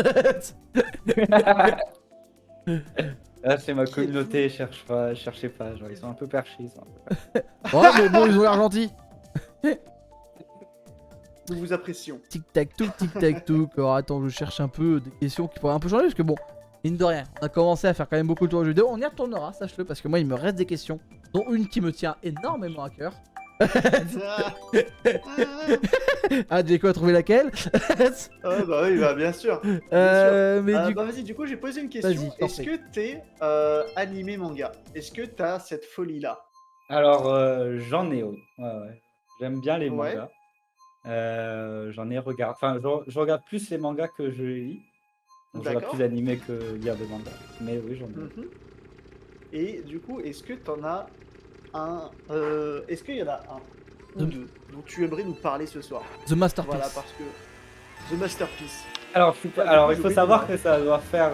Là, c'est ma communauté, cherchez pas, genre, ils sont un peu perchés. Ils sont un peu perchés. Ouais, mais bon, ils ont l'air gentils. Nous vous apprécions. Tic-tac-tout, tic-tac-tout. Alors attends, je cherche un peu des questions qui pourraient un peu changer, parce que bon, mine de rien, on a commencé à faire quand même beaucoup de tours de jeux vidéo. On y retournera, sache-le, parce que moi, il me reste des questions, dont une qui me tient énormément à cœur. Ah, Jaco a trouvé laquelle? Ah bah oui, bah bien sûr. Mais du coup. Bah vas-y, du coup, j'ai posé une question. Vas-y, t'en Est-ce prie. que t'es animé manga? Est-ce que t'as cette folie-là? Alors, j'en ai, oui. Ouais. J'aime bien les Ouais. mangas. J'en ai regardé. Enfin, je regarde plus les mangas que je les lis. Donc, je regarde D'accord. plus d'animés que lire des mangas. Mais oui, j'en ai. Mhm. Et du coup, est-ce que t'en as un... Est-ce qu'il y en a un ou deux dont tu aimerais nous parler ce soir? The Masterpiece. Voilà, parce que... The Masterpiece. Alors, du alors coup, il faut j'ai savoir oublié que ça doit faire.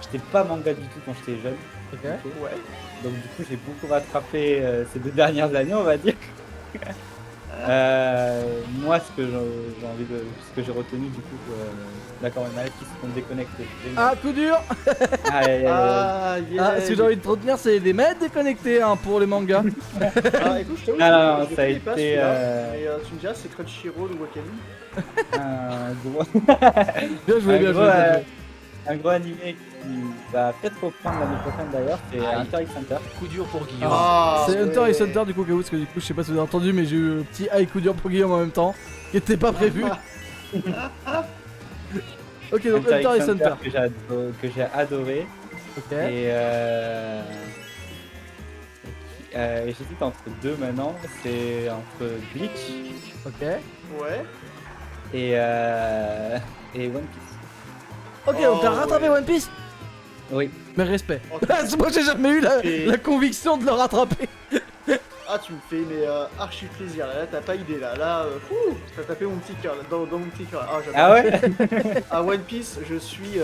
J'étais pas manga du tout quand j'étais jeune. Ok. Ouais. Donc, du coup, j'ai beaucoup rattrapé ces 2 dernières années, on va dire. Moi, ce que j'ai envie de. Ce que j'ai retenu, du coup, d'accord, il y en a qui se sont déconnectés. Ah, coup dur. Ah, yeah. Ah, ce que j'ai envie de te retenir, c'est les maîtres déconnectés hein, pour les mangas. Alors, écoute, je t'avoue, Non, je ça a connais pas été, celui-là, mais tu me diras, c'est Crunchyroll ou Wakanim. un gros. Bien joué, bien joué. Bien joué. Un gros animé qui va peut-être reprendre l'année prochaine d'ailleurs, c'est Hunter x Hunter. Coup dur pour Guillaume. Ah, C'est Hunter ouais. x Hunter du coup, parce que du coup, je sais pas si vous avez entendu, mais j'ai eu le petit high coup dur pour Guillaume en même temps, qui était pas prévu. Ok, donc Hunter x Hunter. Que j'ai adoré. Ok. Et j'hésite entre deux maintenant, c'est entre Bleach Ok. Ouais. et One Piece. Ok, donc t'as Oh, rattrapé ouais. One Piece. Oui. Mais respect. Oh, Moi, j'ai jamais eu Et- la conviction de le rattraper. Ah, tu me fais mais archi plaisir. Là, t'as pas idée là. Là, t'as tapé mon petit cœur, là, dans mon petit cœur. Ah, j'adore. Ah ouais. Ah, One Piece, je suis.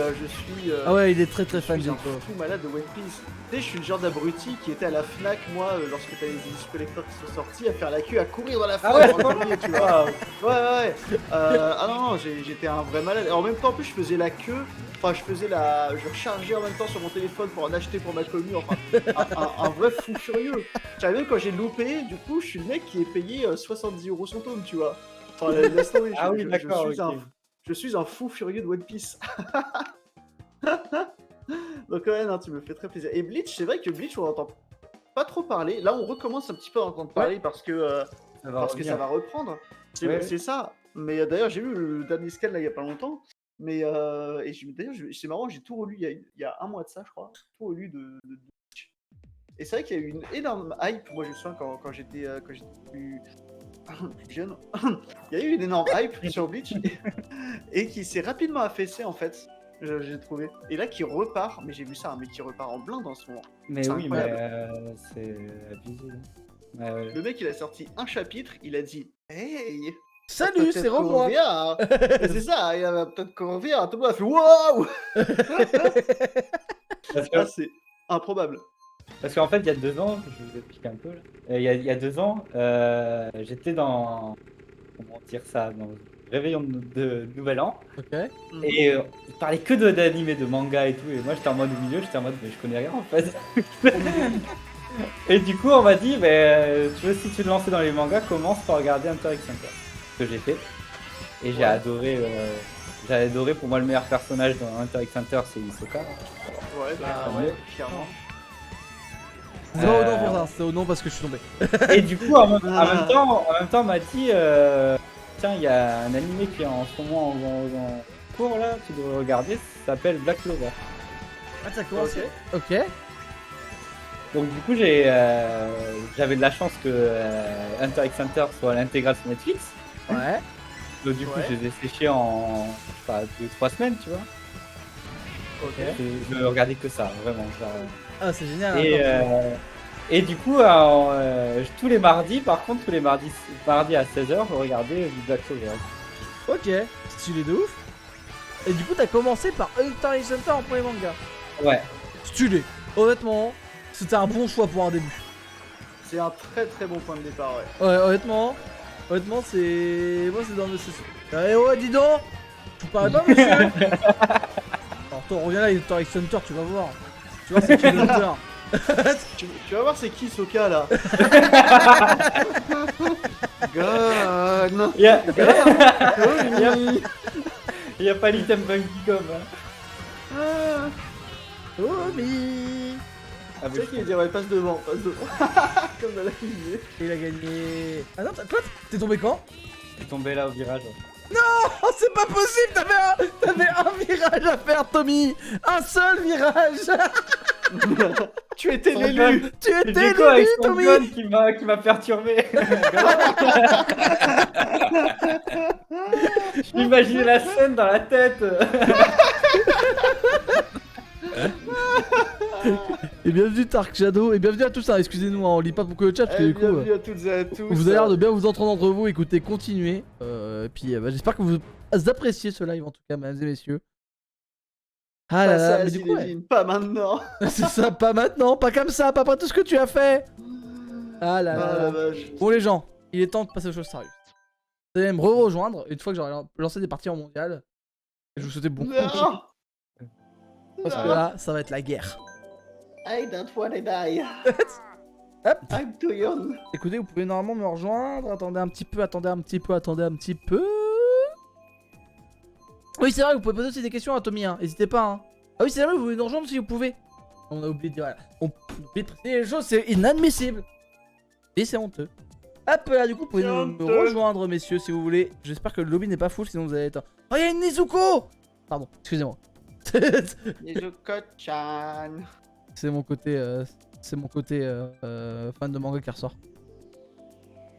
Ah ouais, il est très très Je fan suis un Jaco. fou malade de One Piece. Tu sais, je suis le genre d'abruti qui était à la Fnac, moi, lorsque t'as les éditions collecteurs qui sont sortis, à faire la queue, à courir dans la Fnac. Ah ouais, dans le premier, tu vois. Ouais. Ah non, j'étais un vrai malade. Et en même temps, en plus, je faisais la queue. Enfin, je rechargeais en même temps sur mon téléphone pour en acheter pour ma commu. Enfin, un vrai fou furieux. J'avais même quand j'ai loupé, du coup, je suis le mec qui est payé 70 € son tome, tu vois. Enfin, laisse tomber, Ah oui, d'accord. je suis un fou furieux de One Piece. Donc ouais, non, tu me fais très plaisir. Et Bleach, c'est vrai que Bleach, on entend pas trop parler. Là, on recommence un petit peu à entendre parler parce que ça va reprendre. C'est Ouais. c'est ça. Mais d'ailleurs, j'ai vu le dernier scan là il y a pas longtemps. Mais d'ailleurs, c'est marrant, j'ai tout relu il y a un mois de ça, je crois. Tout relu de Bleach. Et c'est vrai qu'il y a eu une énorme hype. Moi, je me souviens quand j'étais plus il y a eu une énorme hype sur Bleach et qui s'est rapidement affaissé en fait. J'ai trouvé. Et là, qui repart, mais j'ai vu ça, un mec qui repart en blinde en ce moment. Mais C'est oui, mais incroyable. c'est abusé. Ouais, ouais. Le mec, il a sorti un chapitre, il a dit hey, Salut, c'est Romain. C'est ça, il va peut-être qu'on revient. Tout le monde a fait waouh. Parce que- Ah, c'est improbable. Parce qu'en fait, il y a 2 ans, je vous explique un peu là. Il y a 2 ans, j'étais dans. Comment dire ça? Dans le réveillon de Nouvel An. Ok. Et il parlait que d'anime, de manga et tout. Et moi, j'étais en mode au milieu, j'étais en mode, mais je connais rien en fait. Et du coup, on m'a dit, tu veux, si tu veux te lancer dans les mangas, commence par regarder Hunter x Hunter. Ce que j'ai fait. Et j'ai Ouais. adoré. J'ai adoré. Pour moi, le meilleur personnage dans Hunter x Hunter, c'est Hisoka. Ouais, bah Ah, ouais, ouais. clairement. C'est pas au nom pour ça, c'est au nom parce que je suis tombé. Et du coup, en même temps, on m'a dit, tiens, il y a un animé qui est en ce moment en cours là, tu devrais regarder, ça s'appelle Black Clover. Ah, t'as commencé. Ok. Donc du coup, j'avais de la chance que Hunter x Hunter soit à l'intégrale sur Netflix. Ouais. Donc du coup, Ouais. je les ai séchés en, je sais pas, 2-3 semaines, tu vois. Ok. Je regardais que ça, vraiment. Ah, c'est génial. Et, attends. et du coup, tous les mardis, par contre, tous les mardis à 16h, je regardais du Black Clover. Ok. Stylé de ouf. Et du coup, t'as commencé par Hunter x Hunter en premier manga. Ouais. Stylé. Honnêtement, c'était un bon choix pour un début. C'est un très très bon point de départ, ouais. Ouais, honnêtement, c'est. Moi, c'est dans le. Eh ouais, dis donc. Tu parais pas, monsieur. Alors, toi, reviens là, Hunter x Hunter, tu vas voir. Tu vois, c'est qui le Hunter. Tu vas voir c'est qui Soka là. Gon. Il y a, Tommy. il y a pas l'item Bunky comme. Ah, Tommy. Ah, tu sais qu'il dit ouais, passe devant, comme dans la lignée. Il a gagné. Ah non, quoi? T'es tombé quand? je suis tombé là au virage. Oh, c'est pas possible. T'avais un virage à faire, Tommy. Un seul virage. Tu étais Son l'élu. gun. Tu C'est étais Gecko avec l'élu, son Tommy. gun qui m'a perturbé. J'imaginais la scène dans la tête. Et bienvenue Tark Shadow. Et bienvenue à tous. Hein. Excusez-nous, hein, on lit pas beaucoup le chat parce que du coup. Bienvenue à toutes et à tous. Vous avez l'air de bien vous entendre entre vous, écoutez, continuez. Et puis j'espère que vous appréciez ce live en tout cas, mesdames et messieurs. Ah là là, mais du coup, ouais. pas maintenant. C'est ça, pas maintenant, pas comme ça, pas après tout ce que tu as fait. Ah là Ah là. la vache. Bon les gens, il est temps de passer aux choses sérieuses. Vous allez me rejoindre une fois que j'aurai lancé des parties en mondial. Et je vous souhaite bon courage. Non. Parce que là, ça va être la guerre. I don't wanna die. Hop. I'm too young. Écoutez, vous pouvez normalement me rejoindre. Attendez un petit peu, attendez un petit peu. Oui, c'est vrai, vous pouvez poser aussi des questions à Tommy, hein. N'hésitez pas. Hein. Ah oui, c'est vrai, vous pouvez nous rejoindre si vous pouvez. On a oublié de dire. On oublie de préciser les choses, c'est inadmissible. Et c'est honteux. Hop là, du coup, vous pouvez C'est me honteux. rejoindre, messieurs, si vous voulez. J'espère que le lobby n'est pas full, sinon vous allez être. Oh, il y a une Nezuko. Pardon, excusez-moi. Nezuko-chan. C'est mon côté, fan de manga qui ressort.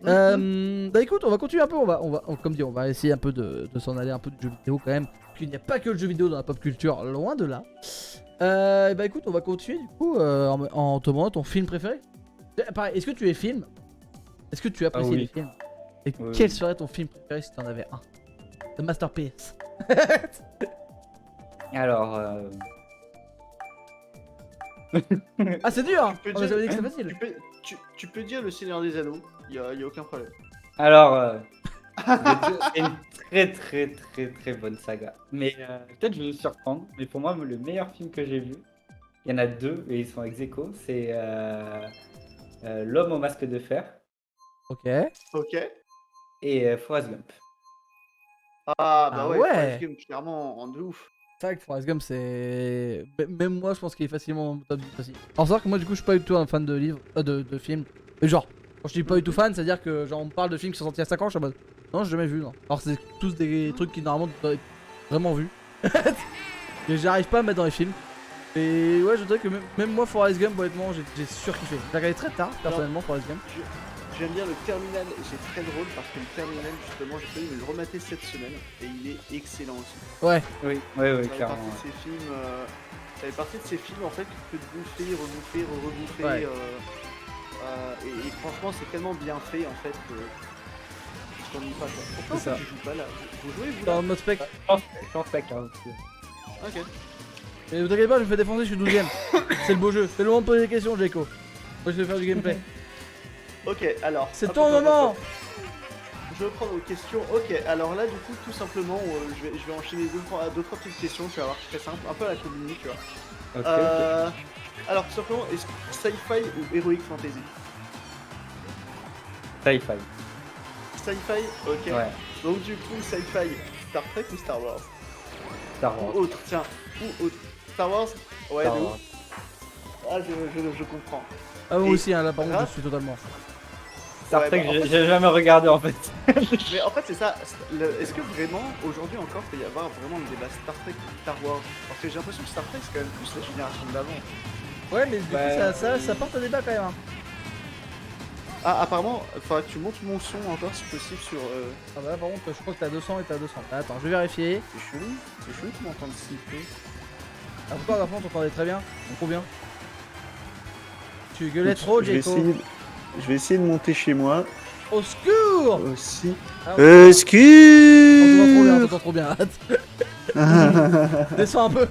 Bah écoute, on va continuer un peu, comme dit, on va essayer un peu de s'en aller un peu du jeu vidéo quand même. Parce qu'il n'y a pas que le jeu vidéo dans la pop culture, loin de là. Bah écoute, on va continuer du coup en te demandant ton film préféré. Pareil, est-ce que tu es film? Est-ce que tu apprécies oui. les films? Et Oui. quel serait ton film préféré si tu en avais un? The Masterpiece. Alors, Ah c'est dur hein. Tu peux On nous dire- avait dit que c'était facile. Tu peux dire le Seigneur des Anneaux, y a aucun problème. alors, c'est une très bonne saga. Mais peut-être je vais vous surprendre, mais pour moi le meilleur film que j'ai vu, il y en a 2 et ils sont ex aequo, c'est L'homme au masque de fer Ok. Ok. et Forrest Gump. Ah bah Ah ouais, ouais. Forrest Gump, clairement, en de ouf. C'est vrai que Forrest Gump c'est... Même moi je pense qu'il est facilement dans mon top 10 aussi. Alors c'est vrai que moi du coup je suis pas du tout un fan de livres, de films. Mais genre, quand je dis pas du tout fan, c'est à dire que genre on me parle de films qui sont sortis il y a 5 ans, je suis en mode... Non j'ai jamais vu non. Alors c'est tous des trucs qui normalement doivent être vraiment vus. Mais j'arrive pas à me mettre dans les films. Et ouais je dirais que même moi Forrest Gump honnêtement j'ai surkiffé. J'ai regardé très tard personnellement Forrest Gump. je viens de dire le Terminal, c'est très drôle parce que le Terminal, justement, j'ai failli me le remater cette semaine et il est excellent aussi. Ouais. Oui, Ça fait clairement. partie de ces films, ça fait partie de ces films en fait que tu peux te bouffer, rebouffer, re-rebouffer. Ouais. Et franchement, c'est tellement bien fait en fait que tu t'ennuies pas quoi. Pourquoi C'est ça. tu joues pas là? Vous jouez vous T'es là? en mode spec. Je pense pas qu'un. Ok. Et vous inquiétez pas, je me fais défoncer, je suis 12ème. C'est le beau jeu. C'est le moment de poser des questions, Jeko. Moi, je vais faire du gameplay. Ok, alors. C'est hop, ton hop, hop, moment. hop. Je reprends vos questions. Ok, alors là, du coup, tout simplement, je vais enchaîner deux, trois petites questions. Tu vas voir, très simple, un peu à la commune, tu vois. Ok, Alors, tout simplement, est-ce que sci-fi ou heroic fantasy? Sci-fi. Sci-fi, ok. Ouais, Donc, du coup, sci-fi, Star Trek ou Star Wars? Star Ou Wars. autre, tiens, ou autre. Star Wars? Ouais, Star de Wars. ouf. Ah, je comprends. Ah, moi Et- aussi, hein, là, par contre, Ah. je suis totalement. Star Ouais, Trek, bah, en fait- j'ai jamais regardé en fait. Mais en fait, c'est ça. Est-ce que vraiment, aujourd'hui encore, il peut y avoir vraiment le débat Star Trek ou Star Wars? Parce que j'ai l'impression que Star Trek, c'est quand même plus la génération d'avant. Ouais, mais du coup, Ouais. ça porte un débat quand même. Hein. Ah, apparemment, il faudra que tu montes mon son encore si possible sur. Ah, bah là, par contre, je crois que t'as 200 et t'as 200. Ah, attends, je vais vérifier. C'est chelou que m'entendre siffler. Ah, pourquoi, par contre, on t'entendait très bien. Donc, trop bien. Tu gueulais trop, je vais Jeko. essayer, je vais essayer de monter chez moi Au secours. aussi. Ah, on Excuse. t'entend trop bien. Descends un peu.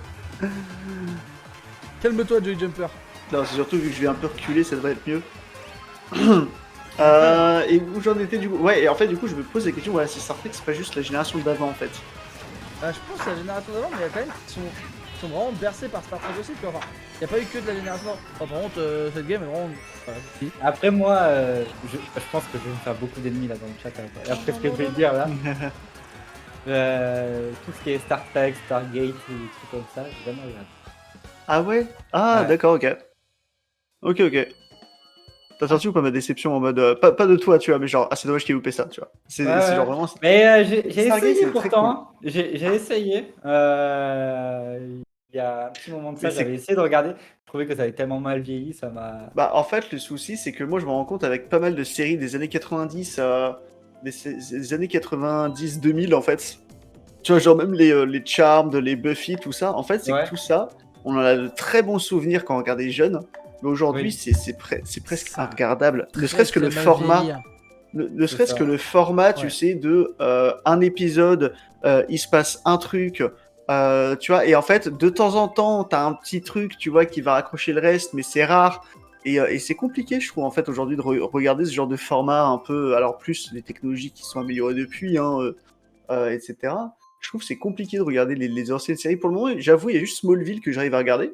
Calme-toi, Joy Jumper. Non, c'est surtout vu que je vais un peu reculer, ça devrait être mieux. Et où j'en étais du coup? Ouais, et en fait, du coup, je me pose la question, voilà, si Star Trek, c'est pas juste la génération d'avant en fait. Ah, je pense que c'est la génération d'avant, mais il y a quand même qui sont vraiment bercés par Star Trek aussi, tu vois. Enfin, il n'y a pas eu que de la génération d'avant. Enfin, par contre, cette game est vraiment. Voilà, si. Après moi, je pense que je vais me faire beaucoup d'ennemis là dans le chat. Après ce que je vais dire là. Tout ce qui est Star Trek, Stargate ou des trucs comme ça, j'ai jamais regardé. Ah ouais? Ah, Ouais. d'accord, ok. Ok. T'as senti ou pas ma déception en mode. Pas de toi, tu vois, mais genre, ah, c'est dommage qu'il ait loupé ça, tu vois. C'est Ouais, c'est ouais. genre vraiment. Mais j'ai Stargate, essayé c'est très pourtant. J'ai essayé. Il y a un petit moment de ça, Mais c'est- j'avais essayé de regarder. Je trouvais que ça avait tellement mal vieilli, ça m'a. Bah, en fait, le souci, c'est que moi, je me rends compte avec pas mal de séries des années 90, des années 90-2000, en fait. Tu vois, genre même les Charmed, les Buffy, tout ça. En fait, c'est Ouais. que tout ça, on en a de très bons souvenirs quand on regardait jeune. Mais aujourd'hui, Oui. c'est presque Ça regardable. Ne Très, serait-ce que très le mal format. vieilli, hein. Ne serait-ce ça. que le format, tu Ouais. sais, de un épisode, il se passe un truc, tu vois, et en fait, de temps en temps, t'as un petit truc, tu vois, qui va raccrocher le reste, mais c'est rare. Et c'est compliqué, je trouve, en fait, aujourd'hui, de regarder ce genre de format un peu. Alors, plus les technologies qui sont améliorées depuis, hein, etc. Je trouve que c'est compliqué de regarder les anciennes séries. Pour le moment, j'avoue, il y a juste Smallville que j'arrive à regarder.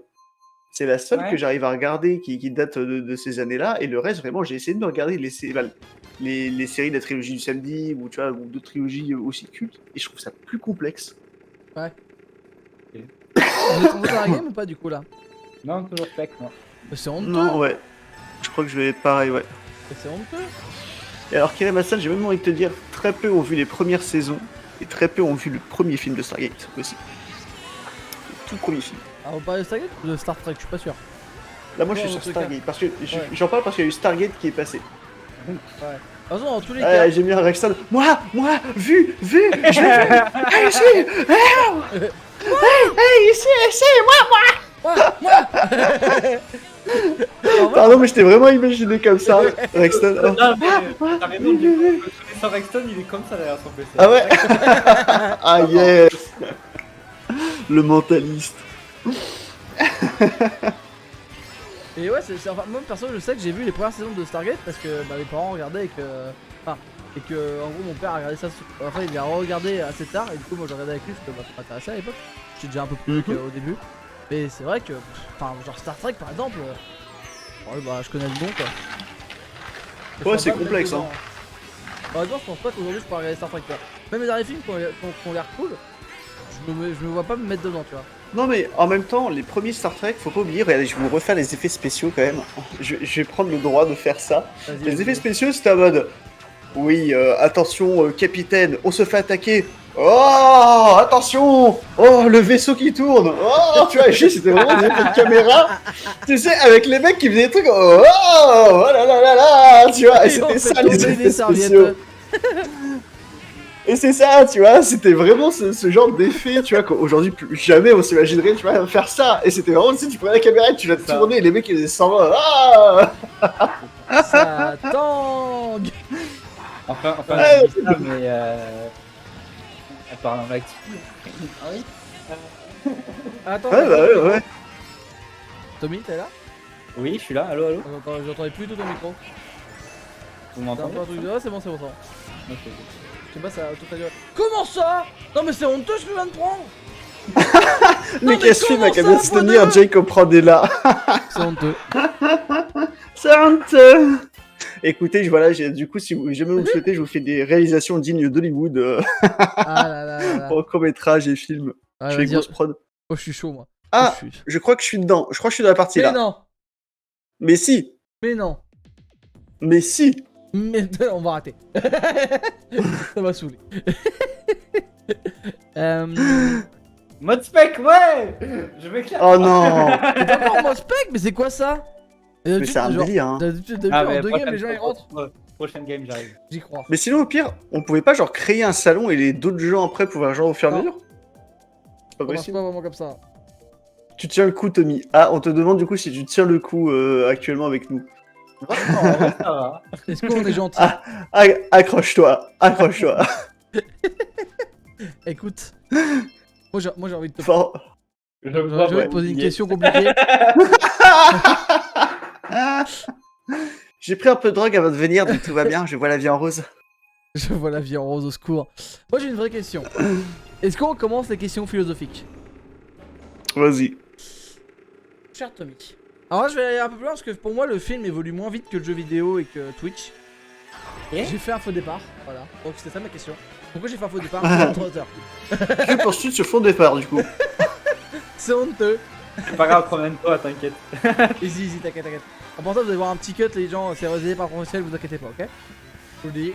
C'est la seule Ouais. que j'arrive à regarder qui date de ces années-là. Et le reste, vraiment, j'ai essayé de me regarder les séries de la trilogie du samedi ou, tu vois, ou d'autres trilogies aussi cultes. Et je trouve ça plus complexe. Vous êtes rentré dans la game ou pas, du coup, là? Non, toujours fake, non. Mais c'est honteux. Non, ouais. Je crois que je vais être pareil, ouais. Mais c'est honteux. Et alors, Kerem Hassan, j'ai même envie de te dire, très peu ont vu les premières saisons. Et très peu ont vu le premier film de Stargate aussi. Le tout premier film. Alors, vous parlez de Stargate ou de Star Trek? Je suis pas sûr. Là, moi, je Ouais, suis en sur tout cas. Stargate. Parce que Ouais. j'en parle parce qu'il y a eu Stargate qui est passé. Ouais. De toute façon, dans tous les cas. J'ai mis un Rexton. Moi, vu, je l'ai vu. Hey, ici, hey, ici, moi. Pardon, mais je t'ai vraiment imaginé comme ça, Rexton. Oh. Non, mais t'as raison, du coup, connaissant Rexton, il est comme ça derrière son PC. Ah ouais. Ah yes. Le mentaliste. Et ouais, enfin, moi perso, je sais que j'ai vu les premières saisons de Stargate parce que bah, mes parents regardaient et que. Enfin, et que en gros, mon père a regardé ça. Enfin, il a regardé assez tard et du coup, moi j'ai regardé avec lui parce que bah, ça m'intéressait à l'époque. J'étais déjà un peu plus vieux qu'au début. Mais c'est vrai que. Enfin, genre Star Trek par exemple. Ouais, bah, je connais le nom quoi. Mais je Ouais, pense c'est pas me mettre complexe, hein. dedans. Par exemple, je pense pas qu'aujourd'hui je pourrais regarder Star Trek quoi. Même les derniers films qui ont l'air cool, je me vois pas me mettre dedans, tu vois. Non mais en même temps, les premiers Star Trek, faut pas oublier, regardez, je vais vous refaire les effets spéciaux quand même. Je vais prendre le droit de faire ça. Vas-y, Les vas-y. effets spéciaux, c'était en mode... Oui, attention, capitaine, on se fait attaquer. Oh, attention! Oh, le vaisseau qui tourne! Oh, tu vois, c'était vraiment des effets de caméra. Tu sais, avec les mecs qui faisaient des trucs. Oh, oh là là là là! Tu vois, et Et on c'était fait ça les tourner effets des spéciaux. serviettes. Et c'est ça, tu vois, c'était vraiment ce genre d'effet, tu vois, qu'aujourd'hui, plus jamais on s'imaginerait, tu vois, faire ça. Et c'était vraiment, tu sais, tu prenais la caméra et tu la Ça. tournais, et les mecs ils faisaient 120. Ah! Ça tangue. Enfin, Ouais, je dis ça, mais parlant d'actu. Ah oui. Attends, Ouais, bah ouais. Tommy, t'es là? Oui, je suis là. Allô, allô. J'entendais plus tout ton micro. Vous T'as un m'entendez? peu un truc de... Ah, c'est bon, c'est bon. Ok. Je sais pas, ça a tout à l'heure. Comment ça? Non, mais c'est honteux ce que je viens de prendre. Mais mais qu'est-ce qu'il comment m'a qu'à ça, bien se tenir, Frodon Jake Comprendella. C'est honteux. C'est honteux. Écoutez, voilà, du coup, si vous, jamais vous le souhaitez, je vous fais des réalisations dignes d'Hollywood Ah là là là là. en court-métrage et film. Ouais, Je fais vas-y. grosse prod. Oh, je suis chaud, moi. Ah, Oh, je suis... je crois que je suis dedans. Je crois que je suis dans la partie Mais là. non. Mais si. Mais non. Mais si. Mais on va arrêter. Ça m'a saoulé. Mode spec, ouais. Je m'éclate. Oh non. T'es encore en mode spec, mais c'est quoi ça? Mais c'est un délire, hein. D'habitude, Ah, en mais 2 games, les gens ils rentrent. Prochaine game, j'arrive. J'y crois. Mais sinon, au pire, on pouvait pas genre créer un salon et les d'autres gens après pouvoir genre au fur et à Non. mesure. C'est pas Ça marche possible. pas vraiment comme ça. Tu tiens le coup, Tommy. Ah, on te demande du coup si tu tiens le coup actuellement avec nous. Non, ça va. Est-ce qu'on est gentil? Ah, accroche-toi, accroche-toi. Écoute. Moi j'ai envie de te Fort. Je j'ai vois, envie de ouais. te poser une question compliquée. J'ai pris un peu de drogue avant de venir, donc tout va bien, je vois la vie en rose. Je vois la vie en rose au secours. Moi j'ai une vraie question. Est-ce qu'on commence les questions philosophiques? Vas-y. Cher Tommy. Alors là je vais aller un peu plus loin parce que pour moi le film évolue moins vite que le jeu vidéo et que Twitch. Et J'ai fait un faux départ, voilà. Donc c'était ça ma question. Pourquoi j'ai fait un faux départ? C'est 3 heures. Que poursuite sur fond de départ du coup. C'est honteux. C'est pas grave, promène-toi, t'inquiète. Easy, easy, t'inquiète, t'inquiète. En pensant, vous allez voir un petit cut, les gens, c'est réalisé par professionnel, vous inquiétez pas, ok? Je vous le dis.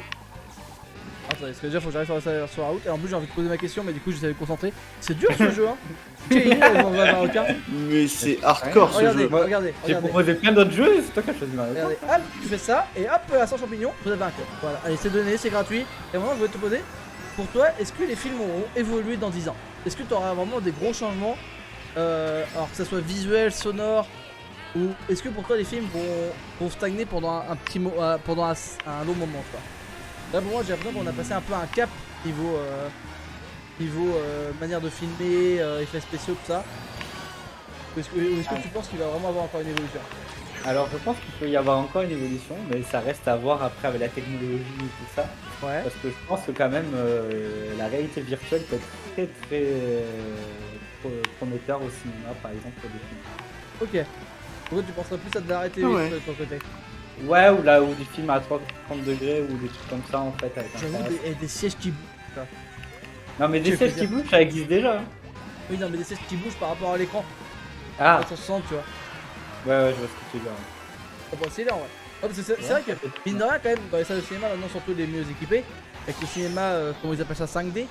Attendez, parce que déjà, faut que j'arrive sur la route. Et en plus, j'ai envie de poser ma question, mais du coup, j'essaie de me concentrer. C'est dur ce jeu, hein? Mais c'est hardcore ce Regardez, jeu. regardez, J'ai regardez. proposé plein d'autres jeux, c'est toi qui as choisi Mario Kart. Regardez, hop, tu fais ça, et hop, à 100 champignons, vous avez un cut. Voilà, allez, c'est donné, c'est gratuit. Et maintenant, je vais te poser, pour toi, est-ce que les films auront évolué dans 10 ans? Est-ce que tu auras vraiment des gros changements, alors que ça soit visuel, sonore, ou est-ce que pour toi les films vont stagner pendant un petit pendant un long moment, quoi? Là, pour moi, j'ai l'impression qu'on a passé un peu un cap niveau manière de filmer, effets spéciaux, tout ça. Est-ce que tu penses qu'il va vraiment avoir encore une évolution? Alors je pense qu'il peut y avoir encore une évolution, mais ça reste à voir après avec la technologie et tout ça. Ouais. Parce que je pense que quand même la réalité virtuelle peut être très très prometteur au cinéma par exemple pour des films. Ok. Pourquoi tu penserais plus à de la réalité Ah ouais. de ton côté? Ouais, ou là ou des films à 30 degrés ou des trucs comme ça en fait avec un J'avoue, casque. des sièges qui bougent. Non mais Tu des fais sièges qui bien. bougent ça existe déjà. Hein. Oui, non, mais des sièges qui bougent par rapport à l'écran. Ah 360, tu vois. ouais, je vois ce que tu veux dire. Ça peut osciller en vrai. Ouais, parce que c'est vrai que, mine de rien, quand même, dans les salles de cinéma, maintenant, surtout les mieux équipés, avec le cinéma, comment ils appellent ça, 5D.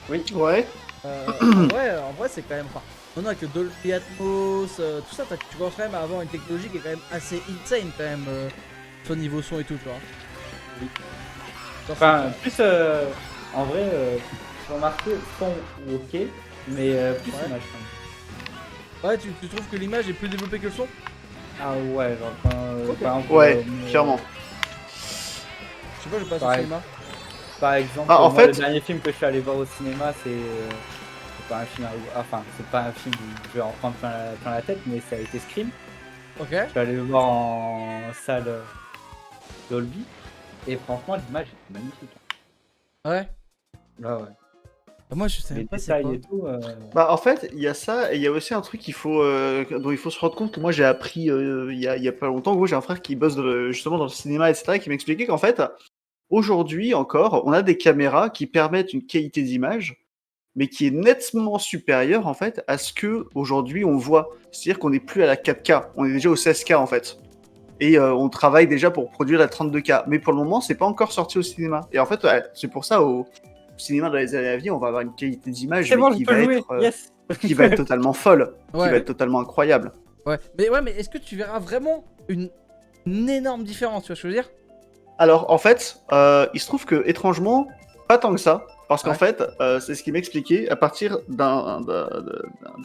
Ouais. En vrai, c'est quand même. Enfin, maintenant, avec le Dolby Atmos, tout ça, tu commences quand même à avoir une technologie qui est quand même assez insane, quand même, au niveau son et tout, tu vois. Oui. Genre, Enfin, plus en vrai, j'ai remarqué son ok, mais plus Ouais. image quand même. ouais, tu trouves que l'image est plus développée que le son? Ah ouais, genre quand, Ok. par exemple, Ouais, clairement. Je sais pas, je passe au Pareil. cinéma. Par exemple, Ah, en moi, fait- le dernier film que je suis allé voir au cinéma, c'est pas un film, enfin, c'est pas un film où je vais en prendre plein la tête, mais ça a été Scream. Ok. Je suis allé le voir en salle Dolby, et franchement, l'image est magnifique. Ouais. Ouais, ouais. Moi, je sais Les même pas c'est détails quoi. et tout. Bah en fait, il y a ça, et il y a aussi un truc dont il faut se rendre compte que moi j'ai appris il y a pas longtemps. En gros, j'ai un frère qui bosse justement dans le cinéma, etc., qui m'expliquait qu'en fait, aujourd'hui encore, on a des caméras qui permettent une qualité d'image, mais qui est nettement supérieure en fait à ce que aujourd'hui on voit. C'est-à-dire qu'on n'est plus à la 4K, on est déjà au 16K en fait. Et on travaille déjà pour produire la 32K. Mais pour le moment, c'est pas encore sorti au cinéma. Et en fait, ouais, c'est pour ça, cinéma dans les années à venir, on va avoir une qualité d'image C'est bon, mais je peux jouer. Yes. qui va être totalement folle, qui Ouais. va être totalement incroyable. Ouais, mais est-ce que tu verras vraiment une énorme différence, tu vois ce que je veux dire? Alors en fait, il se trouve que étrangement, pas tant que ça, parce qu'en Ouais. fait, c'est ce qui m'expliquait, à partir d'un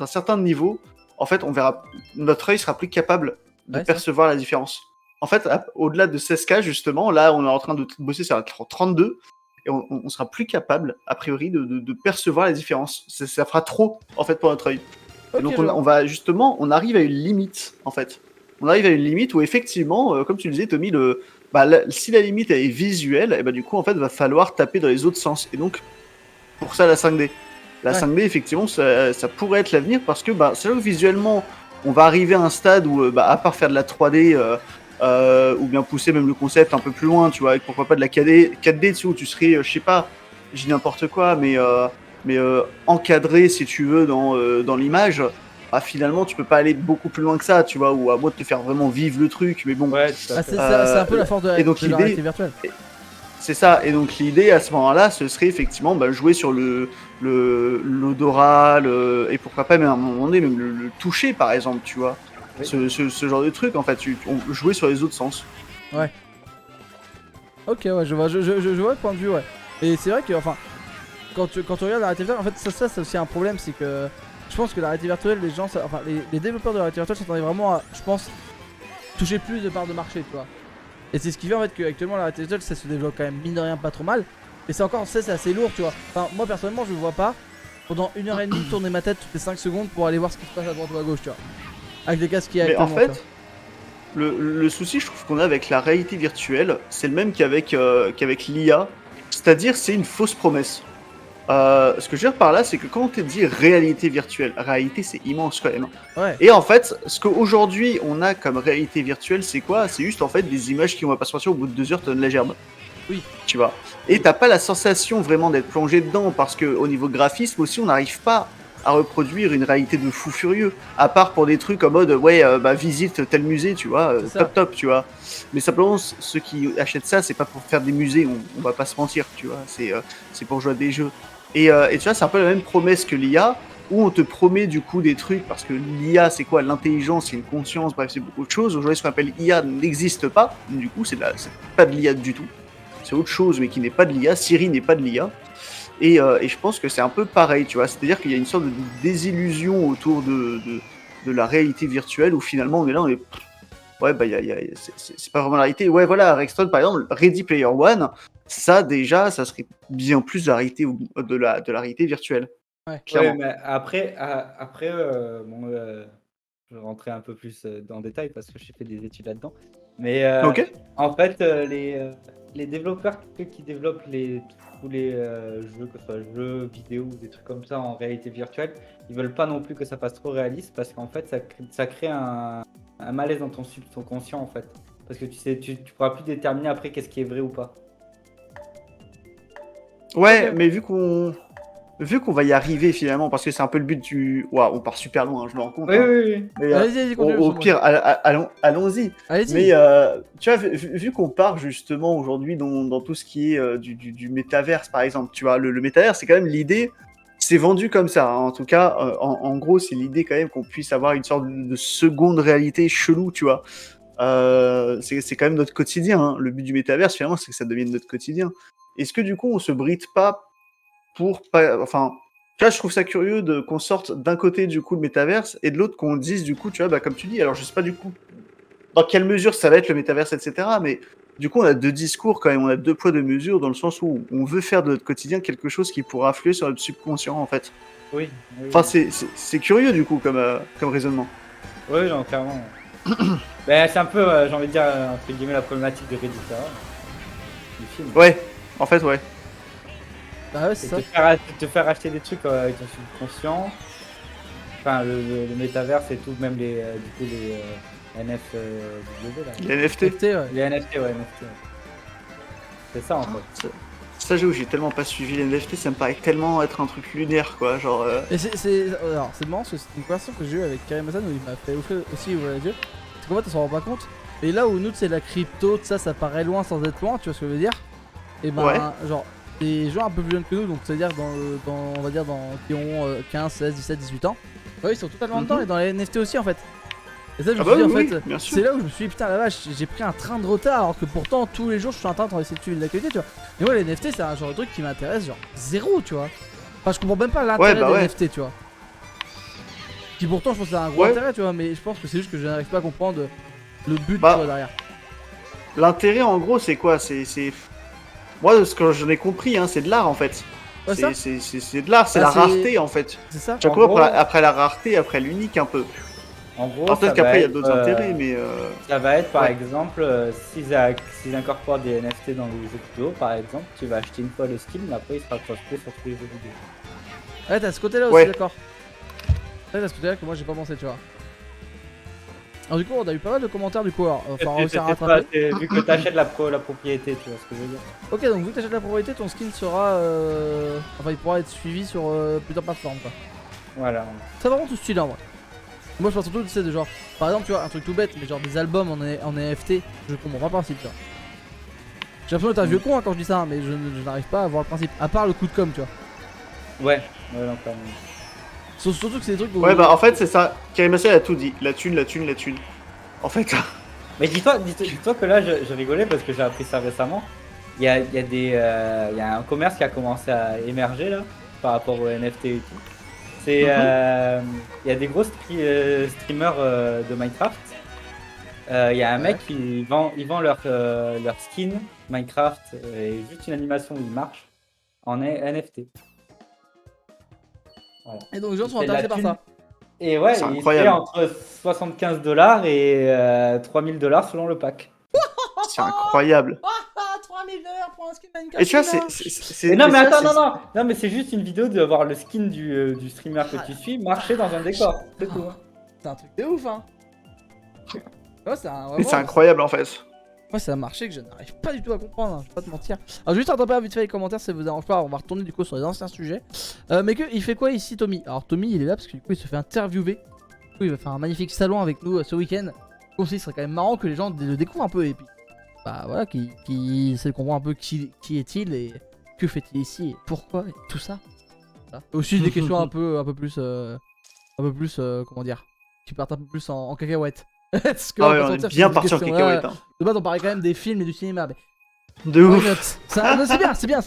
certain niveau, en fait, on verra, notre œil sera plus capable de Ouais, ça. percevoir la différence. En fait, au-delà de 16K justement, là, on est en train de bosser sur la 32, et on sera plus capable, a priori, de percevoir la différence. Ça fera trop, en fait, pour notre œil. Et Ok, donc je vois. on va justement, on arrive à une limite en fait. On arrive à une limite où effectivement, comme tu le disais Tommy, si la limite elle est visuelle, et bah du coup en fait va falloir taper dans les autres sens. Et donc pour ça la 5D. La Ouais. 5D effectivement ça pourrait être l'avenir parce que c'est vrai que visuellement on va arriver à un stade où à part faire de la 3D ou bien pousser même le concept un peu plus loin, tu vois, avec pourquoi pas de la 4D tu sais, où tu serais, je sais pas, je dis n'importe quoi, mais encadré si tu veux dans l'image, finalement tu peux pas aller beaucoup plus loin que ça, tu vois, ou à moins de te faire vraiment vivre le truc, mais bon, Ouais, tout à Ah, fait. c'est un peu la force de et donc la réalité virtuelle. c'est ça, et donc l'idée à ce moment-là, ce serait effectivement jouer sur l'odorat, et pourquoi pas même à un moment donné, même le toucher par exemple, tu vois, Oui. ce genre de truc en fait, on jouer sur les autres sens. Ok, ouais, je vois le point de vue, ouais. Et c'est vrai que, enfin, quand tu regardes la réalité virtuelle, en fait, ça c'est aussi un problème, c'est que je pense que la réalité virtuelle, les gens, enfin, les développeurs de la réalité virtuelle s'attendaient vraiment à, je pense, toucher plus de parts de marché, tu vois. Et c'est ce qui fait en fait qu'actuellement la réalité virtuelle, ça se développe quand même mine de rien pas trop mal. Et c'est encore, c'est assez lourd, tu vois. Enfin, moi personnellement, je vois pas pendant 1h30 tourner ma tête toutes les 5 secondes pour aller voir ce qui se passe à droite ou à gauche, tu vois. Avec des casques qui Mais en actuellement, fait, le souci, je trouve qu'on a avec la réalité virtuelle, c'est le même qu'avec l'IA, c'est-à-dire c'est une fausse promesse. Ce que je veux dire par là, c'est que quand on te dit réalité virtuelle, réalité c'est immense quand même. Ouais, Et en fait, ce qu'aujourd'hui on a comme réalité virtuelle, c'est quoi? C'est juste en fait des images qui vont pas se sortir au bout de 2 heures, te donnent la gerbe. Oui. Tu vois. Et t'as pas la sensation vraiment d'être plongé dedans parce que au niveau graphisme aussi, on n'arrive pas à reproduire une réalité de fou furieux. À part pour des trucs en mode ouais, visite tel musée, tu vois, C'est ça. top, tu vois. Mais simplement, ceux qui achètent ça, c'est pas pour faire des musées, on va pas se mentir, tu vois. C'est pour jouer à des jeux. Et tu vois, c'est un peu la même promesse que l'IA, où on te promet du coup des trucs, parce que l'IA, c'est quoi? L'intelligence, c'est une conscience, bref, c'est beaucoup de choses. Aujourd'hui, ce qu'on appelle IA n'existe pas, du coup, c'est pas de l'IA du tout. C'est autre chose, mais qui n'est pas de l'IA. Siri n'est pas de l'IA. Et je pense que c'est un peu pareil, tu vois. C'est-à-dire qu'il y a une sorte de désillusion autour de la réalité virtuelle, où finalement, on est là, on est... Ouais, c'est pas vraiment la réalité. Ouais, voilà, Rexton, par exemple, Ready Player One, ça, déjà, ça serait bien plus de la réalité, de la réalité virtuelle. Ouais. Clairement. Ouais, mais après, bon, je vais rentrer un peu plus dans le détail parce que j'ai fait des études là-dedans. Mais Ok. en fait, les développeurs qui développent tous les jeux, que ce soit jeux vidéo ou des trucs comme ça en réalité virtuelle, ils veulent pas non plus que ça fasse trop réaliste parce qu'en fait, ça crée un malaise dans ton subconscient en fait. Parce que tu pourras plus déterminer après qu'est-ce qui est vrai ou pas. Ouais, Ok. mais vu qu'on va y arriver finalement, parce que c'est un peu le but du... Ouah, on part super loin, hein, je me rends compte. Oui, hein. oui, oui. Mais, Allez-y, continue, au Sandro. pire, allons-y. Allez-y. Mais tu vois, vu qu'on part justement aujourd'hui dans tout ce qui est du métaverse, par exemple, tu vois, le métaverse, c'est quand même l'idée, c'est vendu comme ça. Hein. En tout cas, en gros, c'est l'idée quand même qu'on puisse avoir une sorte de seconde réalité chelou, tu vois. C'est quand même notre quotidien. Hein. Le but du métaverse, finalement, c'est que ça devienne notre quotidien. Est-ce que du coup, on se bride pas pour pas... Enfin, tu vois, je trouve ça curieux qu'on sorte d'un côté du coup le métaverse et de l'autre qu'on dise du coup, tu vois, comme tu dis, alors je sais pas du coup dans quelle mesure ça va être le métaverse, etc. Mais du coup, on a deux discours quand même, on a deux poids, deux mesures dans le sens où on veut faire de notre quotidien quelque chose qui pourra influer sur notre subconscient en fait. Oui, oui, Enfin, c'est curieux du coup comme raisonnement. oui, non, clairement. Ben, c'est un peu, j'ai envie de dire, entre guillemets, la problématique de Reddit, du film. Ouais, en fait, ouais. Bah ouais, c'est C'est ça. te faire acheter des trucs avec ton subconscient. Enfin, le métaverse et tout, même les NFW là. Les NFT. NFT, ouais. Les NFT, ouais, NFT. Ouais. C'est ça en fait. Ça, j'avoue, j'ai tellement pas suivi les NFT, ça me paraît tellement être un truc lunaire quoi. Genre. Et alors, c'est marrant parce que c'est une conversation que j'ai eue avec Karim Hassan où il m'a fait aussi ouvrir les yeux. C'est qu'en fait, on s'en rend pas compte. Et là où nous, c'est la crypto, tout ça, ça paraît loin sans être loin, tu vois ce que je veux dire? Et ben, Ouais. genre, des gens un peu plus jeunes que nous, donc c'est-à-dire on va dire qui ont 15, 16, 17, 18 ans. Ouais, ils sont totalement dedans et dans les NFT aussi en fait. Et ça je me suis dit en fait, bien sûr. c'est là où je me suis dit putain la vache, j'ai pris un train de retard alors que pourtant tous les jours je suis en train d'essayer de suivre l'actualité, tu vois. Mais moi les NFT c'est un genre de truc qui m'intéresse genre zéro, tu vois. Enfin je comprends même pas l'intérêt des NFT, tu vois. Qui pourtant je pense que c'est un gros intérêt, tu vois, mais je pense que c'est juste que je n'arrive pas à comprendre le but tu vois, derrière. L'intérêt en gros c'est quoi? Moi ce que j'en ai compris hein, c'est de l'art en fait. Ouais, c'est de l'art, c'est la rareté en fait. C'est ça. Chaque fois après la rareté, après l'unique un peu. En gros, peut-être qu'après il y a d'autres intérêts, mais ça va être par exemple, s'ils incorporent des NFT dans les jeux vidéo, par exemple, tu vas acheter une fois le skin, mais après il sera crossplay sur tous les jeux vidéo. Ouais, t'as ce côté-là aussi, d'accord. Ouais, t'as ce côté-là que moi j'ai pas pensé, tu vois. Alors, du coup, on a eu pas mal de commentaires, du coup. Alors, enfin, réussir à rattraper. Vu que t'achètes la propriété, tu vois ce que je veux dire. Ok, donc vu que t'achètes la propriété, ton skin sera. Enfin, il pourra être suivi sur plusieurs plateformes, quoi. Voilà. C'est vraiment tout stylé en vrai. Moi, je pense surtout, tu sais, de genre. Par exemple, tu vois, un truc tout bête, mais genre des albums en NFT, je comprends pas le principe, tu vois. J'ai l'impression d'être un vieux con hein, quand je dis ça, mais je n'arrive pas à voir le principe. À part le coup de com', tu vois. Ouais, non, quand même. Surtout que c'est des trucs où... Ouais, bah en fait, c'est ça. Karimasel a tout dit. La thune. En fait. Mais dis-toi que là, je rigolais parce que j'ai appris ça récemment. Il y a un commerce qui a commencé à émerger là, par rapport aux NFT et tout. C'est, il y a des gros streamers de Minecraft. Il y a un mec qui vend leur skin Minecraft et juste une animation où il marche en NFT. Voilà. Et donc les gens sont intéressés par ça. Et ouais, c'est il incroyable. fait entre $75 et $3000 selon le pack. C'est incroyable. 3000 $ pour un skin Minecraft. Et tu vois, c'est. Non, mais ça, attends, non, mais c'est juste une vidéo de voir le skin du streamer que tu suis marcher dans un décor. C'est tout. C'est un truc de ouf, hein. Ouais, C'est incroyable en fait. Moi, c'est un marché que je n'arrive pas du tout à comprendre, hein, je vais pas te mentir. Alors, juste rattraper vite fait les commentaires, ça vous dérange pas, on va retourner du coup sur les anciens sujets. Mais il fait quoi ici, Tommy? Alors, Tommy, il est là parce que du coup, il se fait interviewer. Du coup, il va faire un magnifique salon avec nous ce week-end. Donc, il serait quand même marrant que les gens le découvrent un peu et puis, bah voilà, qui essaient de comprendre un peu qui est-il et que fait-il ici et pourquoi et tout ça. Voilà. Aussi des questions un peu plus, comment dire, qui partent un peu plus en cacahuète. Parce que on est bien parti en cacahuète. Hein. De base, on parlait quand même des films et du cinéma. Mais... De ouf. C'est bien.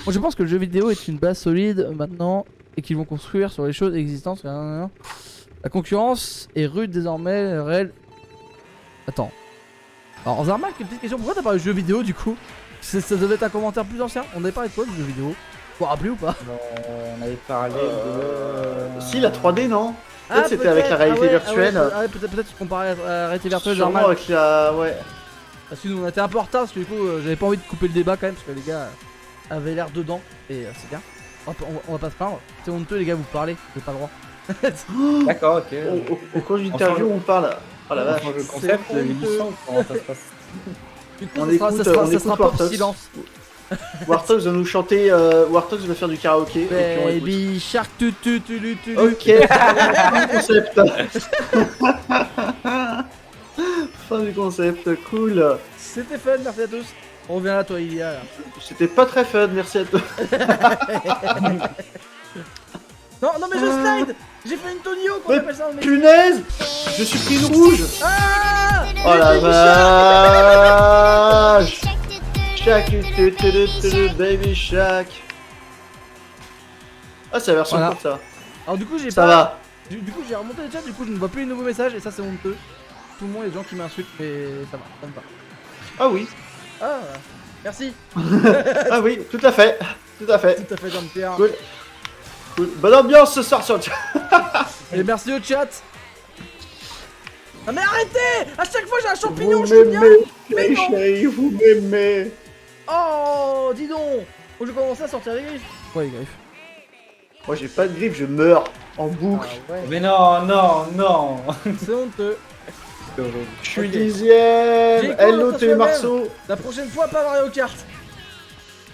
Bon, je pense que le jeu vidéo est une base solide maintenant et qu'ils vont construire sur les choses existantes. La concurrence est rude désormais, réelle. Attends. Alors, Zarmak, une petite question. Pourquoi t'as parlé de jeu vidéo du coup? Ça devait être un commentaire plus ancien. On avait parlé de quoi du jeu vidéo? Vous vous rappelez ou pas? On avait parlé de. Si, la 3D, non? Peut-être c'était avec la réalité virtuelle. Peut-être tu comparais à la réalité virtuelle. Sûrement avec la. Ouais. Parce que nous on était un peu en retard parce que du coup j'avais pas envie de couper le débat quand même parce que les gars avaient l'air dedans et c'est bien. On va pas se plaindre. C'est honteux les gars, vous parlez, vous avez pas le droit. D'accord, ok. Au cours d'interview, on parle. Oh la vache. Le concept de l'émission, comment ça se passe? Du coup, ça sera pas en silence. Wartox va nous chanter, Wartox va faire du karaoké. Baby Shark tu. Ok, concept. Fin du concept, cool. C'était fun, merci à tous. On revient à toi, Ilia. Là. C'était pas très fun, merci à toi. non mais je slide. J'ai fait une Tonio, qu'on appelle ça. Punaise, je suis pris une rouge. Ah, oh la vache. Shaq, Baby Shaq. Ah, c'est la version voilà. comme ça. Alors du coup j'ai ça va. Du coup j'ai remonté le chat, du coup je ne vois plus les nouveaux messages et ça c'est honteux. Tout le monde, les gens qui m'insultent, mais ça me va. Ah oui. Ah, merci. Ah oui, tout à fait, Jean-Pierre. Cool. Bonne ambiance ce soir sur le chat. Et merci au chat. Ah mais arrêtez! À chaque fois j'ai un champignon, je suis bien. Mais non. Chérie, vous m'aimez. Oh, dis donc. Faut que je commence à sortir les griffes. Ouais, les griffes. Moi j'ai pas de griffes, je meurs en boucle. Ah, ouais. Mais non. C'est honteux. Je suis dixième. Hello Télé Marceau. La prochaine fois pas Mario Kart.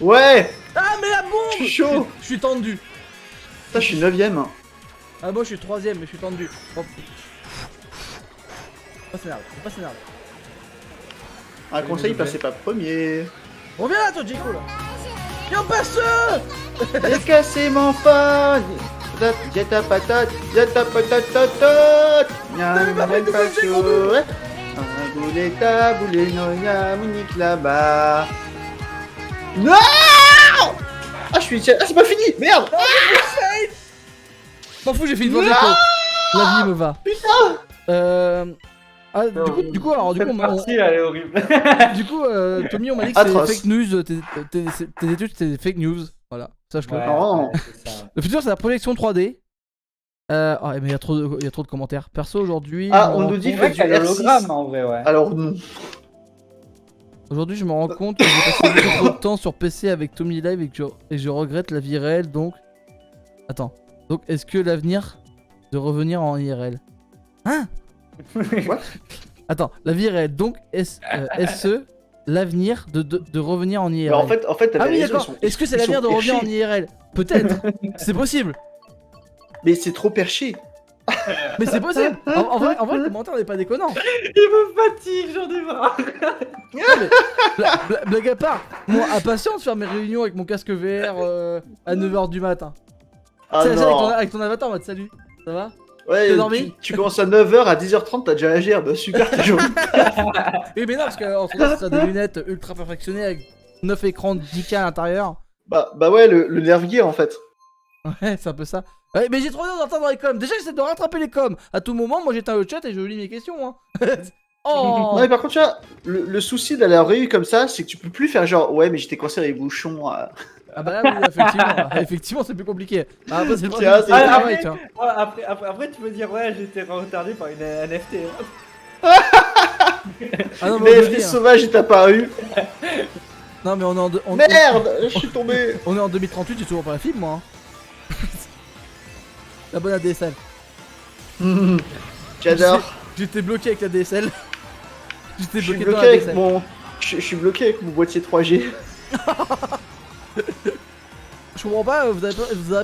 Ouais. Ah mais la bombe. Je suis chaud. Je suis tendu. Putain, je suis 9ème. Ah moi je suis 3ème mais je suis tendu. Oh. Faut pas s'énerver. Un conseil, passez pas premier. Reviens là toi J.Ko là. Yo, passe-le! J'ai cassé mon phone. J'ai ta patate. T'avais pas fait de secondes. Bouleta, boulenoya, Monique là-bas. Non! Ah, je suis. Ah, c'est pas fini! Merde! M'en fous, j'ai fait une voix d'écho. La vie me va. Putain! Ah, du coup, alors, Cette on- partie, elle est horrible. du coup, Tommy, on m'a dit que c'était Atroce. fake news. Tes études, c'était des fake news. Voilà, sache-le. Ouais, Oh. ouais, c'est ça. Le futur, c'est la projection 3D. Ah, mais il y a trop de commentaires. Perso, aujourd'hui. Ah, je me on rends nous dit compte- fait Ouais, qu'il y a du R6. l'hologramme en vrai, ouais. Alors, non. Aujourd'hui, je me rends compte que j'ai passé beaucoup trop de temps sur PC avec Tommy Live et je regrette la vie réelle, donc. Attends. Donc, est-ce que l'avenir de revenir en IRL? Hein? What? Attends, la vie réelle, donc, est-ce l'avenir de revenir en Mais IRL? en fait, Ah t'avais oui, raison, d'accord. Est-ce que c'est l'avenir de revenir en IRL? Peut-être. C'est possible. Mais c'est trop perché. Mais c'est possible. En vrai, le commentaire n'est pas déconnant. Il me fatigue, j'en ai marre. Blague à part, moi, impatient de faire mes réunions avec mon casque VR à 9h du matin. Ah Tu sais, non. avec ton avatar en mode salut, ça va? Ouais, T'as dormi tu commences à 9h, à 10h30, t'as déjà la gerbe. Super, t'es journée. Oui, mais non, parce qu'en ce moment, ça sera des lunettes ultra perfectionnées avec 9 écrans 10K à l'intérieur. Bah ouais, le Nerve Gear en fait. Ouais, c'est un peu ça. Ouais, mais j'ai trop bien d'entendre les coms. Déjà, j'essaie de rattraper les coms. À tout moment, moi j'éteins le chat et je lis mes questions. Hein. Oh! Non, mais par contre, tu vois, le souci d'aller en réu comme ça, c'est que tu peux plus faire genre, ouais, mais j'étais coincé dans les bouchons. Ah bah là, oui, effectivement, effectivement, c'est plus compliqué. Ah, après, c'est le Tiens, principe du c'est- travail, tu vois. Ouais, après, tu peux dire, ouais, j'étais retardé par une NFT. Ah non, mais on Mais le dit, les hein. sauvages est apparu. Non, mais on est en, Merde, je suis tombé. on est en 2038, j'ai toujours pas la fibre, moi. Hein. La bonne ADSL. J'adore. J'étais bloqué avec la DSL. J'étais Je suis bloqué dans bloqué la avec DSL. mon. Je suis bloqué avec mon boîtier 3G. Je comprends pas, vous avez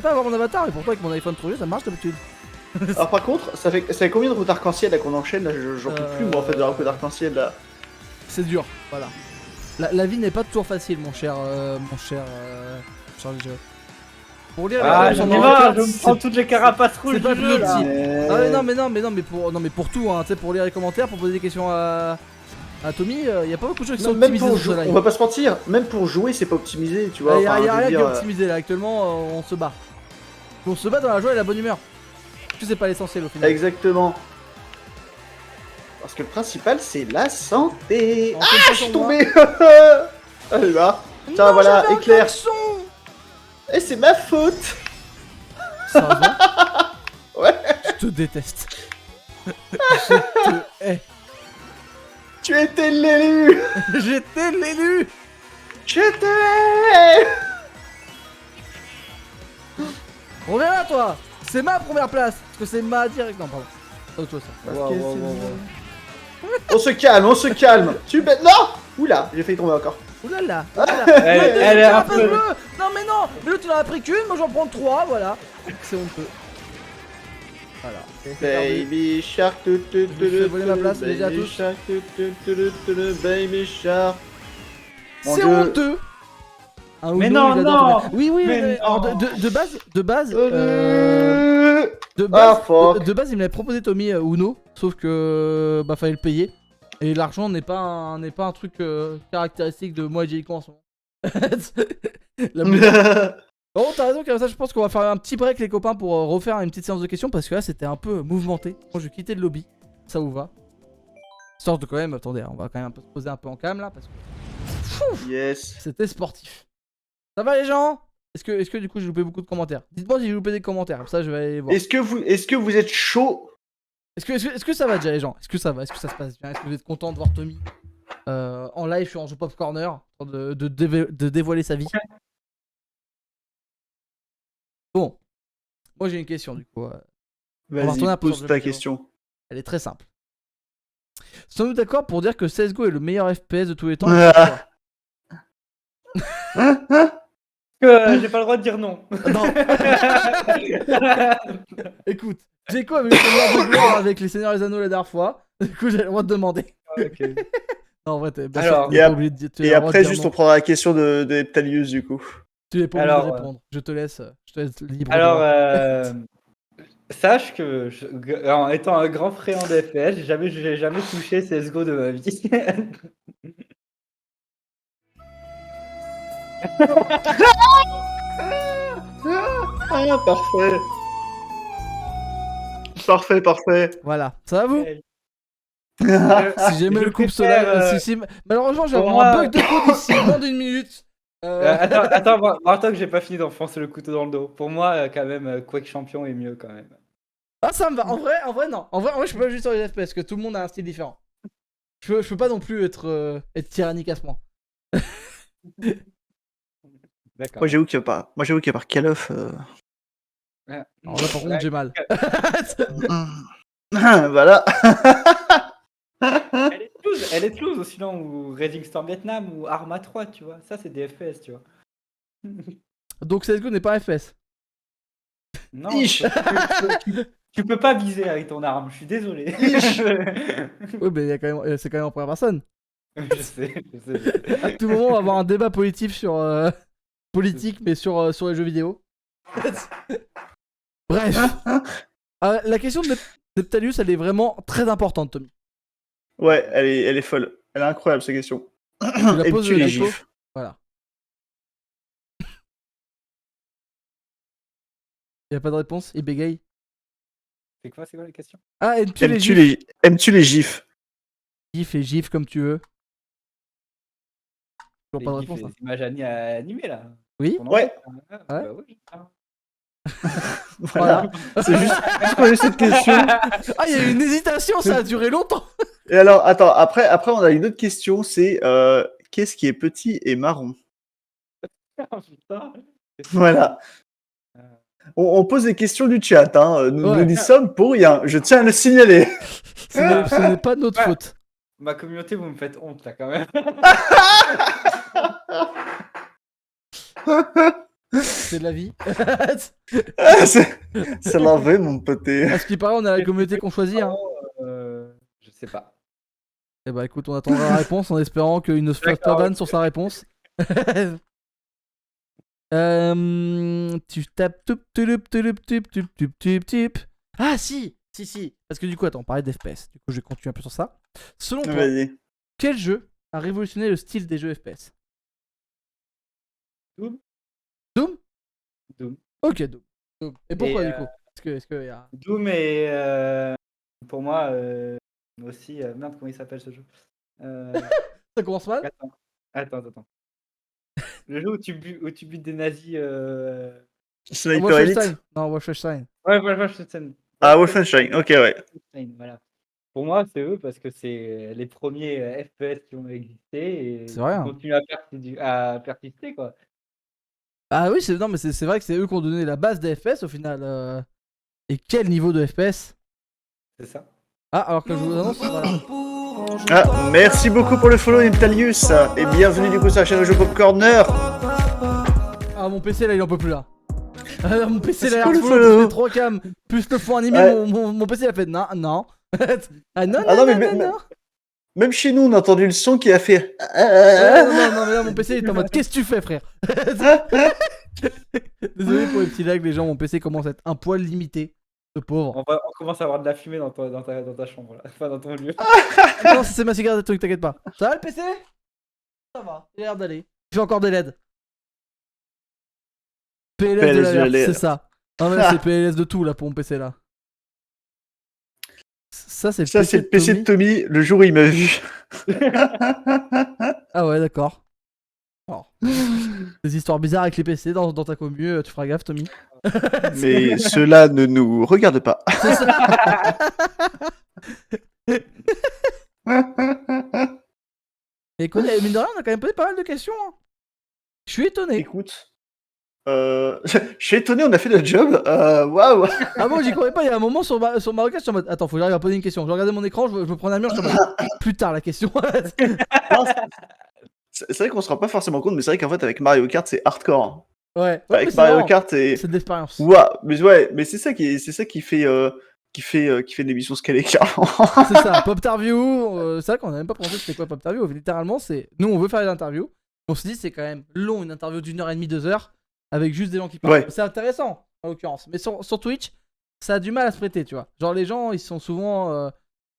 pas à avoir mon avatar, mais pourtant avec mon iPhone 3G ça marche d'habitude. Alors par contre, ça fait combien de routes arc-en-ciel là qu'on enchaîne là? J'en peux plus moi en fait de la route d'arc-en-ciel là. C'est dur, voilà. La vie n'est pas toujours facile, mon cher Charlie Joe. Pour lire Ah, les j'en ai commentaires, marre, je me c'est- prends toutes les carapaces rouges c'est pas du plus jeu, là. petit. Ah ouais, non mais pour tout, hein, tu sais, pour lire les commentaires, pour poser des questions à Tommy, y a pas beaucoup de choses qui sont Même optimisées pour sur ce jouer, live. on va pas se mentir, même pour jouer c'est pas optimisé, tu vois. Y a enfin, je veux rien qui est dire, optimisé là, actuellement on se bat. On se bat dans la joie et la bonne humeur. Parce que c'est pas l'essentiel au final. Exactement. Parce que le principal c'est la santé. On Ah, compte pas je suis sur tombé. Allez là. Tiens Non, voilà, j'avais un éclair. klaxon. Et c'est ma faute. Sérieusement? Ouais. Je te déteste. Je te hais. Tu étais l'élu. J'étais l'élu. Je t'ai. Reviens là, toi. C'est ma première place. Parce que c'est ma direct. Non, pardon. C'est autre chose. Ça. Parce que c'est- On se calme. Tu bête. Non. Oula, j'ai failli tomber encore. Oulala. Elle est un peu... Non, mais non. Mais l'autre, il en a pris qu'une. Moi, j'en prends 3. Voilà. C'est honteux. Voilà. Et c'est perdu. Baby shark, Je fais voler ma place, les gars, baby tous. shark, baby shark. Mon C'est Dieu. honteux. Un Mais Uno, non, il adore non. tomber. Oui, oui, Mais mais alors, non. de base, Ah, fuck. de base, il m'avait proposé Tommy Uno, sauf que bah fallait le payer. Et l'argent n'est pas un truc caractéristique de moi et Jericho en ce moment. La blague. Oh, t'as raison, comme ça, je pense qu'on va faire un petit break, les copains, pour refaire une petite séance de questions parce que là, c'était un peu mouvementé. Moi, je vais quitter le lobby. Ça vous va? Sorte de quand même, attendez, on va quand même un peu se poser un peu en calme là parce que Yes. c'était sportif. Ça va, les gens? Est-ce que du coup, j'ai loupé beaucoup de commentaires? Dites-moi si j'ai loupé des commentaires, comme ça, je vais aller voir. Est-ce que vous êtes chaud? Est-ce que ça va déjà, les gens? Est-ce que ça va? Est-ce que ça se passe bien? Est-ce que vous êtes contents de voir Tommy en live sur Anjou Pop Corner, en train de dévoiler sa vie? Bon, moi j'ai une question du coup. va retourner un Vas-y, peu sur pose le ta jeu vidéo. question. Elle est très simple. Sommes-nous d'accord pour dire que CSGO est le meilleur FPS de tous les temps? Ah. J'ai pas le droit de dire non. Non. Écoute, j'ai quoi avec le Seigneur de gloire avec les Seigneurs des Anneaux la dernière fois? Du coup, j'ai le droit de demander. Ok. Non, en vrai, t'es bien Alors, sûr, t'es pas obligé de dire. tu as Et le droit de après, dire juste non. on prendra la question de Heptalius du coup. Tu n'es pas obligé Alors, de répondre. Je te laisse libre. Alors, droit. sache que en étant un grand friand de FPS, j'ai jamais touché CSGO de ma vie. Ah, parfait. Parfait, parfait. Voilà. Ça va vous? Je- Si jamais je le couple préfère, malheureusement, je vais pour avoir un moi- bug de code ici moins d'une minute. attends que j'ai pas fini d'enfoncer le couteau dans le dos. Pour moi, quand même, Quake Champion est mieux quand même. Ah, ça me va. En vrai, non. En vrai, je peux pas juste sur les FPS parce que tout le monde a un style différent. Je peux pas non plus être tyrannique à ce point. D'accord. Moi, j'avoue qu'il y a pas Call of. Ouais. Alors là, par contre, j'ai mal. Voilà. Elle est close, sinon, ou Rising Storm Vietnam, ou Arma 3, tu vois. Ça, c'est des FPS, tu vois. Donc, CSGO n'est pas un FPS. Non, Ish. tu peux pas viser avec ton arme, je suis désolé. Oui, mais c'est quand même en première personne. Je sais. À tout moment, on va avoir un débat politique sur politique, mais sur les jeux vidéo. Bref. La question de Neptalius, elle est vraiment très importante, Tommy. Ouais, elle est folle. Elle est incroyable, cette question. Tu la poses Aimes-tu les Nico. gifs? Voilà. Y a pas de réponse, il bégaye. C'est quoi la question? Ah, aimes-tu les gifs? Aimes-tu les gifs? Gif et gif comme tu veux. Toujours Les pas de gifs, réponse. Hein. les images animées là. Oui. Ton Ouais. enfant, Ouais. bah ouais. Voilà. C'est juste qu'on a eu cette question. Ah, il y a eu une hésitation, ça a duré longtemps. Et alors, attends, après, on a une autre question, c'est qu'est-ce qui est petit et marron? Oh, putain. Voilà. On pose des questions du chat, hein. Nous Ouais. n'y sommes pour rien. Je tiens à le signaler. Ce n'est pas de notre Ouais. faute. Ma communauté, vous me faites honte là quand même. C'est de la vie. C'est la vraie, mon poté. À ce qui paraît, on a la communauté qu'on choisit. Hein. Je sais pas. Eh bah écoute, on attendra la réponse en espérant qu'il ne se fasse pas D'accord, ban ok. sur sa réponse. Tu tapes tup. Ah si. Parce que du coup, attends, on parlait d'FPS. Du coup, je vais continuer un peu sur ça. Selon toi, Vas-y. quel jeu a révolutionné le style des jeux FPS? Doom. Ok, Doom. Et pourquoi Et, du coup? Est-ce que y a... Doom est pour moi aussi. Merde, comment il s'appelle ce jeu? Ça commence mal? Attends. Le jeu où tu butes des nazis. Sniper Elite. Wolfenstein. Non, Wolfenstein. Ouais, Wolfenstein. Ah, Wolfenstein, ok, ouais. Wolfenstein, voilà. Pour moi, c'est eux parce que c'est les premiers FPS qui ont existé et C'est vrai, qui hein. continuent à persister, quoi. Ah oui, non, mais c'est vrai que c'est eux qui ont donné la base des FPS au final. Et quel niveau de FPS? C'est ça. Ah, alors que je vous annonce, voilà. Ah, merci beaucoup pour le follow, Neptalius. Et bienvenue du coup sur la chaîne de Jeux Pop Corner. Ah, mon PC là, il en peut plus là. Ah, mon PC là, C'est il a cool, l'air le full, follow. 3 cam, plus le fond animé, Ouais. mon PC il a fait non. Ah non, Ah non, non, mais non. même chez nous, on a entendu le son qui a fait. Ouais, non, mais là, mon PC il est en mode qu'est-ce que tu fais, frère? Désolé pour les petits lags, les gens, mon PC commence à être un poil limité. Le pauvre. On commence à avoir de la fumée dans ta chambre, là. Enfin, dans ton lieu. Non, c'est ma cigarette, t'inquiète pas. Ça va le PC? Ça va, il a l'air d'aller. Il fait encore des LED. PLS de la LED. c'est ça. Non, mais là, c'est PLS de tout là pour mon PC là. Ça, c'est Ça, le PC c'est le PC de Tommy le jour où il m'a vu. Ah ouais, d'accord. Alors, des histoires bizarres avec les PC dans ta commu, tu feras gaffe, Tommy. Mais cela ne nous regarde pas. C'est ça. Et écoute, mine de rien, on a quand même posé pas mal de questions. Hein. Je suis étonné. Écoute, je suis étonné, on a fait notre job. Waouh. Ah bon, j'y croyais pas. Il y a un moment sur Mario Kart, je suis en mode attends, faut que j'arrive à poser une question. Je regardais mon écran, je me prenais un mur, je suis en mode plus tard la question. C'est vrai qu'on se rend pas forcément compte, mais c'est vrai qu'en fait, avec Mario Kart, c'est hardcore. Hein. Ouais, Avec mais c'est Mario marrant. Kart, c'est de l'expérience. Waouh, mais ouais, mais c'est ça qui fait une émission scalée, clairement. C'est ça, Poptarview. C'est vrai qu'on a même pas pensé c'était quoi Poptarview. Littéralement, c'est nous on veut faire des interviews. On se dit c'est quand même long une interview d'1h30, 2 heures. avec juste des gens qui parlent. Ouais. C'est intéressant, en l'occurrence. Mais sur Twitch, ça a du mal à se prêter, tu vois. Genre, les gens, ils sont souvent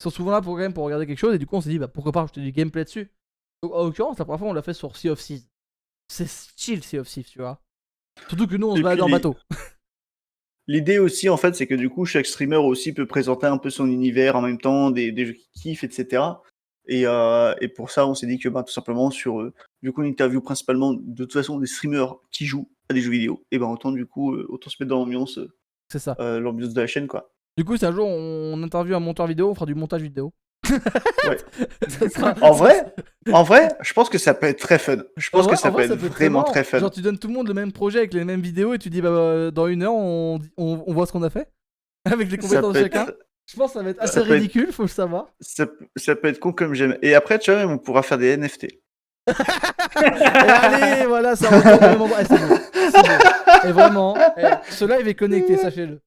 là pour, quand même, pour regarder quelque chose, et du coup, on s'est dit, bah pourquoi pas rajouter du gameplay dessus. Donc, en l'occurrence, la première fois, on l'a fait sur Sea of Thieves. C'est chill, Sea of Thieves, tu vois. Surtout que nous, on se Et balade puis, en bateau. L'idée aussi, en fait, c'est que du coup, chaque streamer aussi peut présenter un peu son univers en même temps, des jeux qu'il kiffe, etc. Et pour ça, on s'est dit que tout simplement, vu qu'on interview principalement de toute façon des streamers qui jouent à des jeux vidéo, et autant du coup, autant se mettre dans l'ambiance C'est ça. l'ambiance de la chaîne, quoi. Du coup, si un jour on interviewe un monteur vidéo, on fera du montage vidéo. Ouais. Ça sera- En vrai, je pense que ça peut être très fun. Je pense En vrai- que ça en peut vrai, être peut vraiment marrant. très fun. Genre, tu donnes tout le monde le même projet avec les mêmes vidéos et tu dis, bah, dans 1 heure, on voit ce qu'on a fait. Avec les Ça compétences de peut chacun. être- Je pense que ça va être assez ça peut être- ridicule, faut le savoir. ça peut être con comme j'aime. Et après, tu vois, même, on pourra faire des NFT. Et allez, voilà, ça retourne au même endroit. Eh, c'est beau. C'est beau. Et vraiment, ce live est connecté, sachez-le.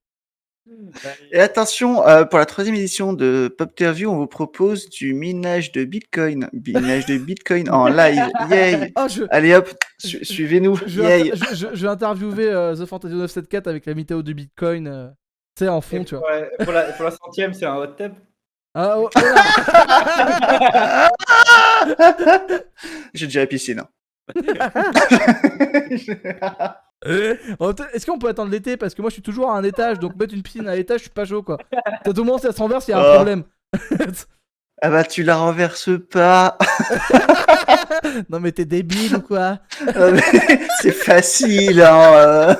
Et attention, pour la 3e édition de Popterview, on vous propose du minage de Bitcoin. Minage de Bitcoin en live. Yay! Ah, Allez hop, suivez-nous. Yay! je vais interviewer The Fantasy 974 avec la météo du Bitcoin. Tu sais, en fond, tu vois. Ouais, pour la 100e, c'est un hot tub. Ah, oh, voilà. J'ai déjà la piscine. Hein. Est-ce qu'on peut attendre l'été? Parce que moi je suis toujours à un étage, donc mettre une piscine à l'étage, je suis pas chaud quoi. T'as tout le monde, ça se renverse, il y a un problème. Ah bah tu la renverses pas. Non mais t'es débile ou quoi? C'est facile, hein.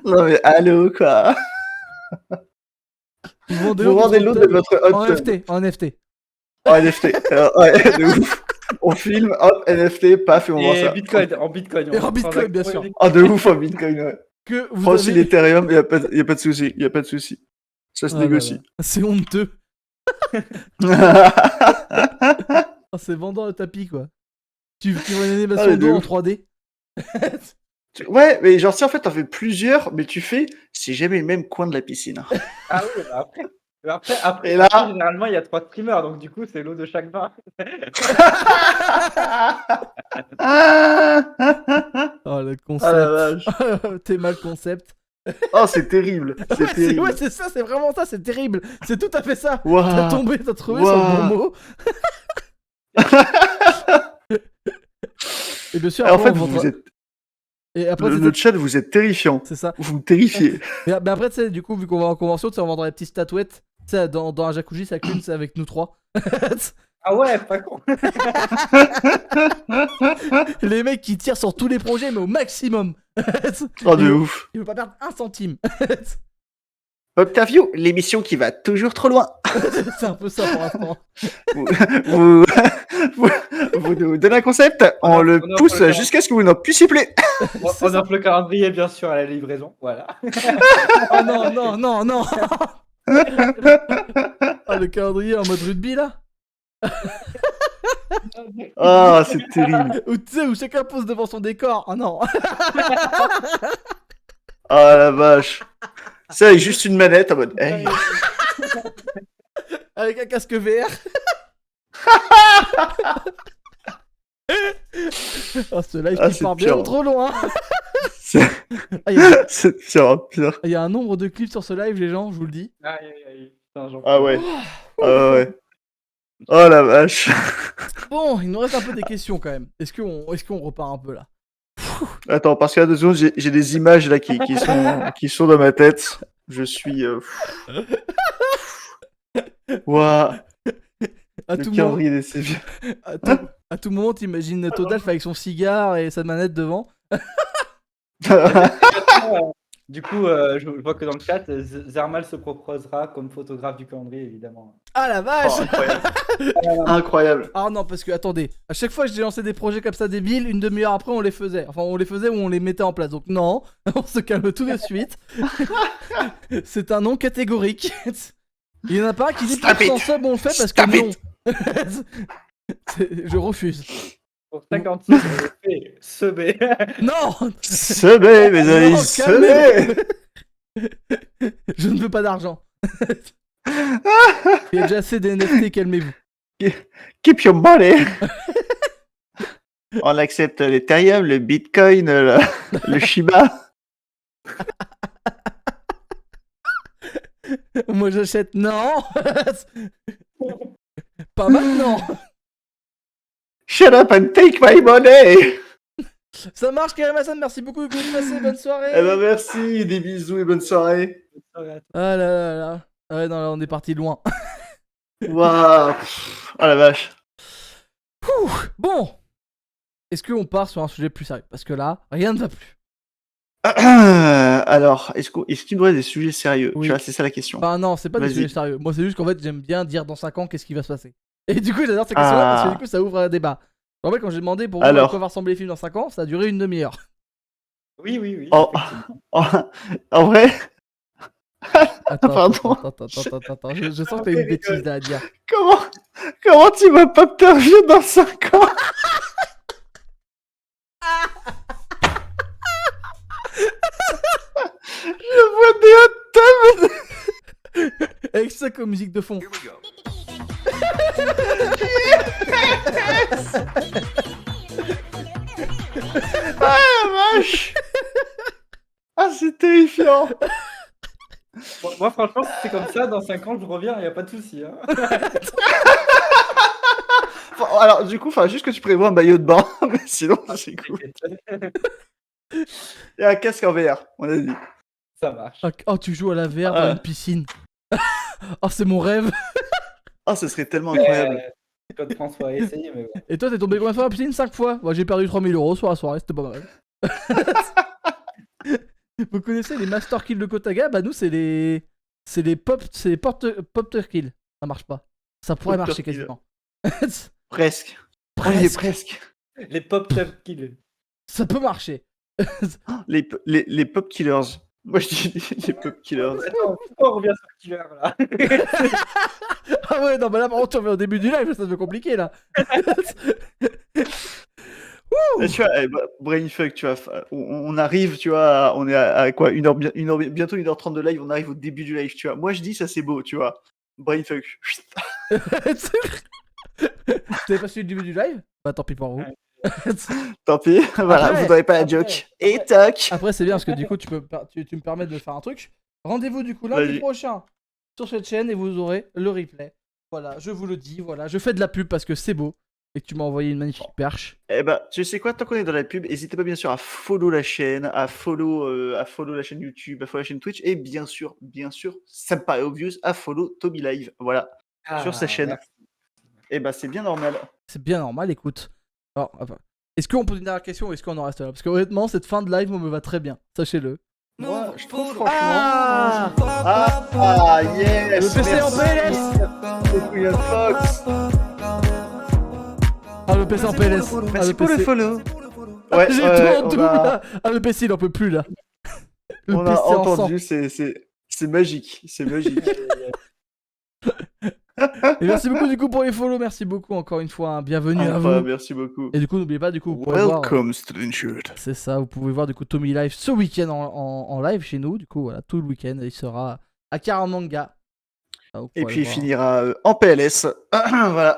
Non mais allô quoi. Vous rendez l'eau de votre hot tub. En NFT. En NFT. Ouais, de ouf. On filme, hop, NFT, paf, et on voit ça. En Bitcoin. Et en Bitcoin, bien sûr. Ah, de ouf en Bitcoin, ouais. Que vous Prends aussi avez... l'Ethereum, y a pas de souci, y a pas de souci. Ça se négocie. Là. C'est honteux. Oh, c'est vendeur de tapis quoi. Tu vois une animation d'eau en 3D. Ouais, mais genre si en fait t'en fais plusieurs, mais tu fais, c'est jamais le même coin de la piscine. Ah oui, bah après, Et là... généralement il y a 3 streamers, donc du coup c'est l'eau de chaque bain. Oh le concept. Ah la vache. T'es mal concept. Oh c'est terrible. C'est terrible. Ouais, c'est ça, c'est vraiment ça, c'est terrible. C'est tout à fait ça. Wow. T'as trouvé sur le bon mot. Et bien sûr, en fait, vous êtes... Et après, le chat, vous êtes terrifiant. C'est ça. Vous me terrifiez. Mais après, tu sais, du coup, vu qu'on va en convention, tu sais, on vendra des petites statuettes. Tu sais, dans un jacuzzi, ça clean, c'est avec nous 3. Ah ouais, pas con. Les mecs qui tirent sur tous les projets, mais au maximum. Oh, de ouf. Il veut pas perdre 1 centime. Popterview, l'émission qui va toujours trop loin. C'est un peu ça pour l'instant. Vous nous donnez un concept, on le pousse jusqu'à ce que vous n'en puissiez plus. On offre le calendrier, bien sûr, à la livraison. Voilà. Oh non. Ah, le calendrier en mode rugby là. Ah, c'est terrible. Ou tu sais, où chacun pose devant son décor. Oh non. Ah la vache. Ça, avec juste une manette en mode. Hey. Avec un casque VR. Oh, ce live qui part bien trop loin. C'est pire. Il y a un nombre de clips sur ce live, les gens, je vous le dis. Ah ouais. Ah ouais. Oh la vache. Bon, il nous reste un peu des questions quand même. Est-ce qu'on repart un peu là? Attends, parce qu'à 2 secondes, j'ai des images là qui sont dans ma tête. Je suis. Waouh. À tout moment, t'imagines Todalf avec son cigare et sa manette devant. Du coup, je vois que dans le chat, Zermal se proposera comme photographe du calendrier, évidemment. Ah la vache. Oh, incroyable. Ah non, parce que, attendez, à chaque fois que j'ai lancé des projets comme ça débiles, une demi-heure après, on les faisait. Enfin, on les faisait ou on les mettait en place. Donc non, on se calme tout de suite. C'est un non catégorique. Il y en a pas un qui dit pour 100 subs, on le fait parce que non. Je refuse. Pour 50 subs, on le fait subé. Non. Subé, mes amis, subé. Je ne veux pas d'argent. Il y a déjà assez des NFT, calmez-vous. Keep your money. On accepte l'Ethereum, le Bitcoin, le Shiba. Moi j'achète. Non. Pas maintenant. Shut up and take my money. Ça marche, Karim Hassan, merci beaucoup. Good passé, bonne soirée. Eh ben merci, des bisous et bonne soirée. Ah là là là. Ah ouais, non, là, on est parti loin. Waouh. Oh la vache. Bon. Est-ce qu'on part sur un sujet plus sérieux? Parce que là, rien ne va plus. Alors, est-ce qu'il doit y avoir des sujets sérieux? Oui. Tu vois, c'est ça la question. Enfin, non, c'est pas des Vas-y. sujets sérieux. Moi, c'est juste qu'en fait, j'aime bien dire dans 5 ans qu'est-ce qui va se passer. Et du coup, j'adore ces questions-là parce que du coup, ça ouvre un débat. En fait, quand j'ai demandé pour voir à Alors. quoi va ressembler les films dans 5 ans, ça a duré une demi-heure. Oui. En vrai, Attends, Pardon. attends. Je sens que t'as une bêtise là à dire. comment tu vas pas te vieux dans 5 ans? Je vois des hot tubs. Avec ça comme musique de fond. Ah la vache. Ah, c'est terrifiant. Moi, franchement, si c'est comme ça, dans 5 ans, je reviens, y a pas de souci. Hein. Alors, du coup, juste que tu prévois un maillot de bain, mais sinon, c'est cool. Et un casque en VR, on a dit. Ça marche. Oh, tu joues à la VR dans une piscine. Oh, c'est mon rêve. Ah, ce serait tellement incroyable. Claude François a essayé, mais bon. Et toi, t'es tombé combien de fois dans la piscine? 5 fois. Moi, j'ai perdu 3000 € sur la soirée, c'était pas mal. Vous connaissez les Master Kill de Kotaga? Bah, nous, c'est les. C'est les Pop Kill. Ça marche pas. Ça pourrait Pop marcher Kill. quasiment. Presque. On y est presque. Les pop top kills. Ça peut marcher. Les pop killers. Moi, je dis les pop killers. Attends, pourquoi on revient sur Killer là? Ah ouais, non, bah là, par contre, tu reviens au début du live, ça devient compliqué là. Et tu vois, Brainfuck, tu vois, on arrive, tu vois, on est à quoi, bientôt 1h30 de live, on arrive au début du live, tu vois. Moi, je dis, ça c'est beau, tu vois. Brainfuck. T'avais pas suivi le début du live? Bah, tant pis pour vous. Tant pis, voilà, Après, vous n'aurez pas la joke. Et toc. Après, c'est bien parce que du coup, tu me permets de faire un truc. Rendez-vous du coup lundi Vas-y. prochain sur cette chaîne et vous aurez le replay. Voilà, je vous le dis, voilà, je fais de la pub parce que c'est beau et que tu m'as envoyé une magnifique perche. Eh ben, tu sais quoi, tant qu'on est dans la pub, n'hésitez pas bien sûr à follow la chaîne, à follow la chaîne YouTube, à follow la chaîne Twitch, et bien sûr, ça me paraît obvious, à follow Toby Live, voilà, sur sa chaîne. Merci. Eh ben, c'est bien normal. C'est bien normal, écoute. Alors, enfin, est-ce qu'on pose une dernière question ou est-ce qu'on en reste là? Parce que honnêtement, cette fin de live, moi, me va très bien, sachez-le. Moi, je trouve franchement... Le yes, PC en PLS. William Fox. Ah, le PC en PLS. Merci pour le follow. Ouais, Ouais, j'ai tout en on double a- là. Ah, le PC, il en peut plus là. Le On PC a en sang. entendu, c'est magique, c'est magique. Et merci beaucoup du coup pour les follow, merci beaucoup encore une fois, hein. Bienvenue à vous. Merci beaucoup. Et du coup, n'oubliez pas, du coup, vous pouvez voir. Welcome, Stranger. C'est ça, vous pouvez voir du coup Tommy Live ce week-end en live chez nous. Du coup, voilà, tout le week-end, il sera à Karamanga. Ah, vous Et pourrez puis il voir. finira en PLS. Voilà.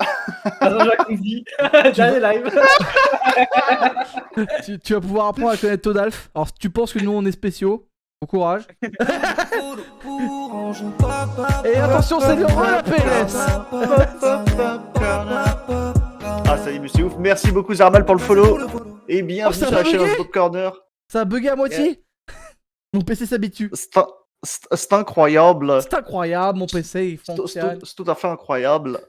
Dans un jacuzzi. Dernier live. Tu vas pouvoir apprendre à connaître Todalf. Alors, si tu penses que nous on est spéciaux, bon courage. Et attention, c'est le roi la PLS. Ah, ça y est, mais c'est ouf. Merci beaucoup, Zarmal, pour le follow. Et bienvenue ça sur va la chaîne bugger of Pop Corner. Ça a bugué à moitié. Mon PC s'habitue. C'est incroyable. C'est incroyable, mon PC il fonctionne. C'est tout à fait incroyable.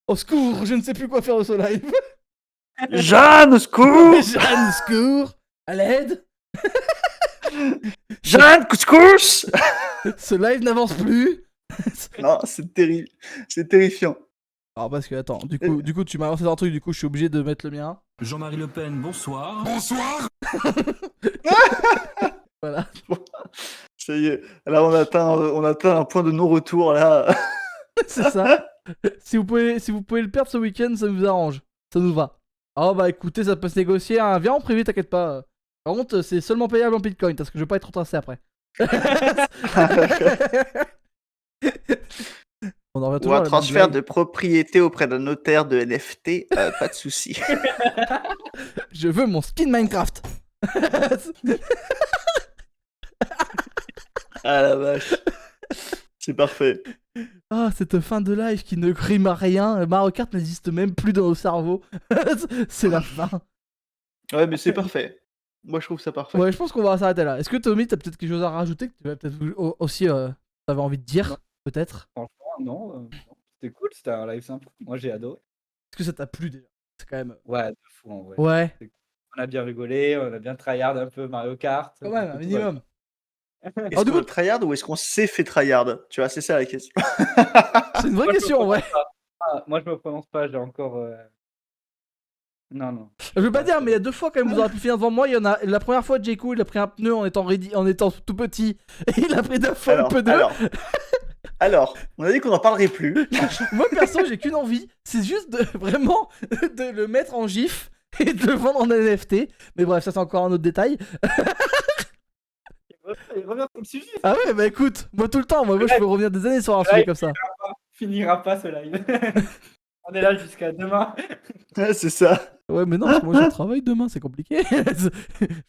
Au secours, je ne sais plus quoi faire de ce live. Jeanne, au secours. Jeanne, secours. À l'aide. Jeanne, couscous. Ce live n'avance plus. Non, c'est terrible. C'est terrifiant. Alors parce que attends, du coup tu m'as lancé dans un truc, du coup je suis obligé de mettre le mien. Jean-Marie Le Pen, bonsoir. Voilà. Ça y est. Là, on atteint un point de non-retour, là. C'est ça. Si vous pouvez le perdre ce week-end, ça nous arrange. Ça nous va. Oh bah écoutez, ça peut se négocier, hein. Viens en privé, t'inquiète pas. Par contre, c'est seulement payable en Bitcoin, parce que je veux pas être retracé après. On en revient Ou toujours un à la même transfert blague. de propriété auprès d'un notaire de NFT, pas de souci. Je veux mon skin Minecraft. Ah la vache. C'est parfait. Ah, cette fin de live qui ne rime à rien. Mario Kart n'existe même plus dans nos cerveaux. C'est la fin. Ouais, mais c'est parfait. Moi, je trouve ça parfait. Ouais, je pense qu'on va s'arrêter là. Est-ce que Tommy, t'as peut-être quelque chose à rajouter que tu vas peut-être aussi t'avais envie de dire, Non. peut-être? Franchement, non. C'était cool, c'était un live sympa. Moi, j'ai adoré. Est-ce que ça t'a plu déjà? C'est quand même. Ouais, de fou en vrai. Ouais, On a bien rigolé, on a bien tryhard un peu Mario Kart. quand même, un tout va bien. minimum. Est-ce du qu'on coup, tryhard ou est-ce qu'on s'est fait tryhard? Tu vois, c'est ça la question. c'est une vraie Moi, je me question en vrai. prononce pas. Ah, moi, je me prononce pas, j'ai encore. Non. Je veux pas dire, mais il y a 2 fois quand même, vous aurez pu finir devant moi. Il y en a la première fois, Jayco, il a pris un pneu en étant tout petit. Et il a pris 2 fois le pneu. Alors, on a dit qu'on n'en parlerait plus. Moi perso, j'ai qu'une envie, c'est juste de vraiment de le mettre en gif et de le vendre en NFT. Mais bref, ça c'est encore un autre détail. Il revient sur le sujet. Ah ouais, bah écoute, moi tout le temps, moi je peux revenir des années sur un sujet comme ça. Finira pas ce live. On est là jusqu'à demain. Ouais, c'est ça. Ouais, mais non, parce que moi je travaille demain, c'est compliqué.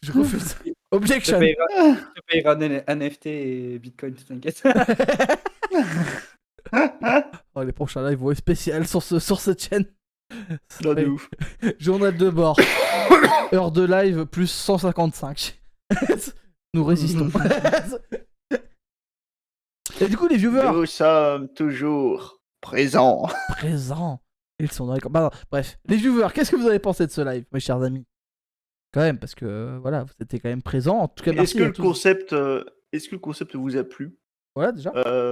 Je refuse. Je Objection. te payerai un NFT et Bitcoin, t'inquiète. Oh, les prochains lives vont être spéciaux sur cette chaîne. Non, de Ouais. ouf. Journal de bord. Heure de live plus 155. Nous résistons. Et du coup, les viewers Nous sommes toujours présents. présents, ils sont dans les bah, non, bref, les viewers, qu'est-ce que vous avez pensé de ce live, mes chers amis? Quand même, parce que voilà, vous étiez quand même présents. En tout cas, Est-ce merci que à le tous. concept vous a plu? Voilà, déjà.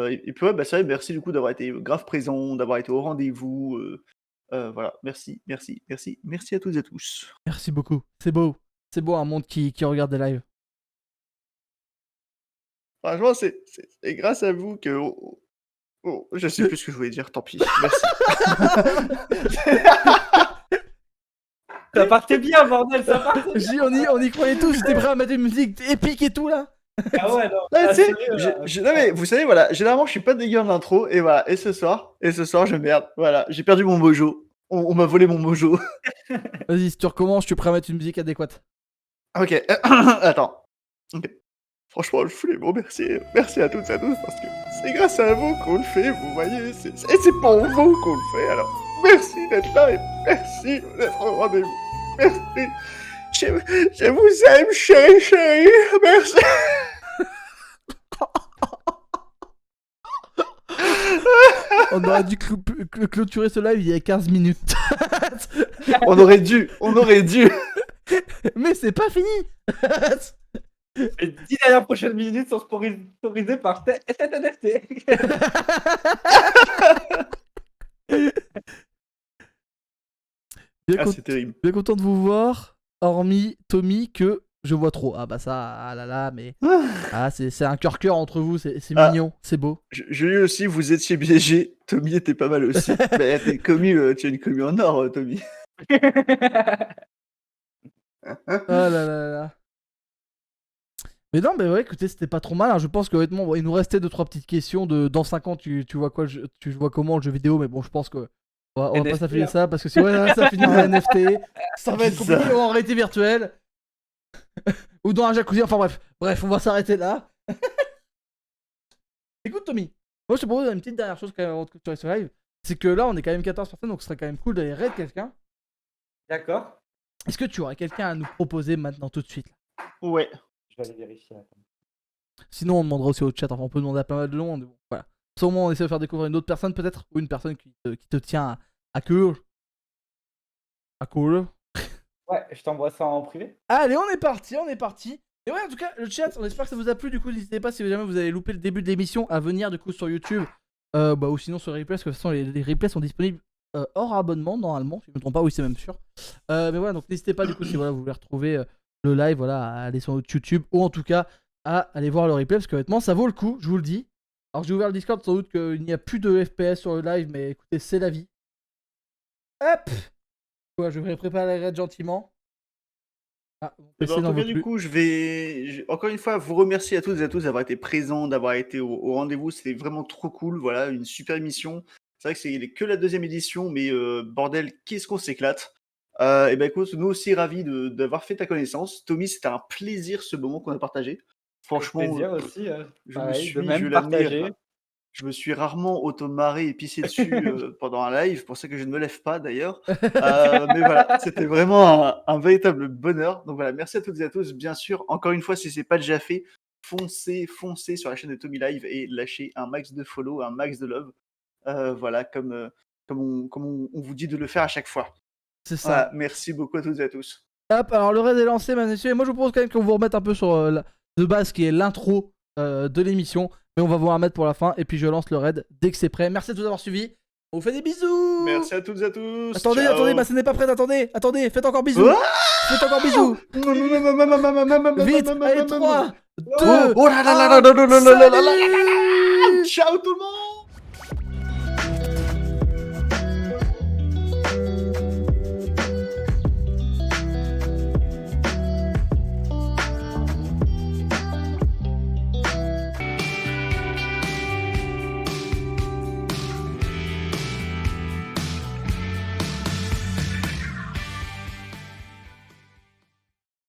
Et puis ouais, bah c'est vrai, merci du coup d'avoir été grave présent, d'avoir été au rendez-vous. Voilà, merci à toutes et à tous. Merci beaucoup. C'est beau. C'est beau un monde qui regarde des lives. Franchement, c'est grâce à vous que... je sais plus ce que je voulais dire, tant pis. Merci. Ça partait bien, bordel, ça partait bien. On y croyait tous, j'étais prêt à mettre une musique épique et tout là. Ah ouais, non. Ouais, Ah, tu sais, sérieux, non, mais vous savez, voilà, généralement je suis pas dégueu en intro, et voilà, et ce soir je merde, voilà, j'ai perdu mon mojo. On m'a volé mon mojo. Vas-y, si tu recommences, je suis prêt à mettre une musique adéquate. Ok, attends. Ok. Franchement, je voulais vous remercier. Merci à toutes et à tous parce que c'est grâce à vous qu'on le fait, vous voyez. Et c'est pour vous qu'on le fait. Alors, merci d'être là et merci d'être au rendez-vous. Merci. Je vous aime, chérie. Merci. On aurait dû clôturer ce live il y a 15 minutes. On aurait dû. Mais c'est pas fini. Les 10 dernières prochaines minutes sont sponsorisées par cet NFT. Bien, Ah, c'est terrible. bien content de vous voir, hormis Tommy que je vois trop. Ah bah ça, ah là là, mais... Ah, c'est un cœur entre vous, c'est Ah. mignon, c'est beau. Julie aussi, vous étiez BG. Tommy était pas mal aussi. Mais t'es commu, tu as une commu en or, Tommy. Oh là là là là. Mais non, mais ouais, écoutez, c'était pas trop mal. Hein. Je pense qu'honnêtement, bon, il nous restait 2-3 petites questions de dans 5 ans, tu vois quoi, tu vois comment le jeu vidéo, mais bon, je pense que on va pas NFT, s'affiler hein. ça parce que si ouais, ça finit en NFT, ça va être C'est ça. compliqué ou en réalité virtuelle ou dans un jacuzzi. Enfin bref, on va s'arrêter là. Écoute, Tommy, moi je te propose une petite dernière chose quand même avant de clôturer ce live, c'est que là on est quand même 14 personnes, donc ce serait quand même cool d'aller raid quelqu'un. D'accord. Est-ce que tu aurais quelqu'un à nous proposer maintenant tout de suite là? Ouais. Je vais aller vérifier. Attends. Sinon, on demandera aussi au chat. Enfin, on peut demander à pas mal de monde. Bon, voilà. Au moins, on essaie de faire découvrir une autre personne, peut-être. Ou une personne qui te tient à cœur. À cœur. Ouais, je t'envoie ça en privé. Allez, on est parti. Et ouais, en tout cas, le chat, on espère que ça vous a plu. Du coup, n'hésitez pas si jamais vous avez loupé le début de l'émission à venir du coup sur YouTube. Ou sinon sur replay, parce que de toute façon, les replays sont disponibles hors abonnement, normalement. Si je ne me trompe pas, oui, c'est même sûr. Mais voilà, donc n'hésitez pas, du coup, si voilà, vous voulez retrouver le live, voilà, à aller sur notre YouTube. Ou en tout cas, à aller voir le replay, parce que honnêtement, ça vaut le coup, je vous le dis. Alors, j'ai ouvert le Discord, sans doute qu'il n'y a plus de FPS sur le live, mais écoutez, c'est la vie. Hop! Ouais, je vais préparer la raid gentiment. Ah, mon Eh ben, PC en n'en tout cas, veut du plus. coup, encore une fois vous remercier à toutes et à tous d'avoir été présents, d'avoir été au rendez-vous. C'était vraiment trop cool. Voilà, une super émission. C'est vrai que c'est que la deuxième édition, mais bordel, qu'est-ce qu'on s'éclate. Et ben écoute, nous aussi ravis d'avoir fait ta connaissance. Tommy, c'était un plaisir ce moment qu'on a partagé. Avec Franchement, plaisir aussi. Pareil, de je même vais l'admire. partager. Je me suis rarement auto-marré et pissé dessus pendant un live, pour ça que je ne me lève pas d'ailleurs. Mais voilà, c'était vraiment un véritable bonheur. Donc voilà, merci à toutes et à tous. Bien sûr, encore une fois, si ce n'est pas déjà fait, foncez sur la chaîne de Tommy Live et lâchez un max de follow, un max de love. Voilà, comme on vous dit de le faire à chaque fois. C'est ça. Voilà, merci beaucoup à toutes et à tous. Hop, alors le raid est lancé, mesdames et messieurs. Et moi, je vous propose quand même qu'on vous remette un peu sur de base, qui est l'intro de l'émission. Mais on va vous la remettre pour la fin. Et puis, je lance le raid dès que c'est prêt. Merci à tous d'avoir suivi. On vous fait des bisous. Merci à toutes et à tous. Attendez, Ciao. attendez, ma scène n'est pas prête. Attendez, faites encore bisous. Ah Faites encore bisous. Vite, allez, 3, 2, Oh là là là là là là là là là là là là. salut. Ciao tout le monde.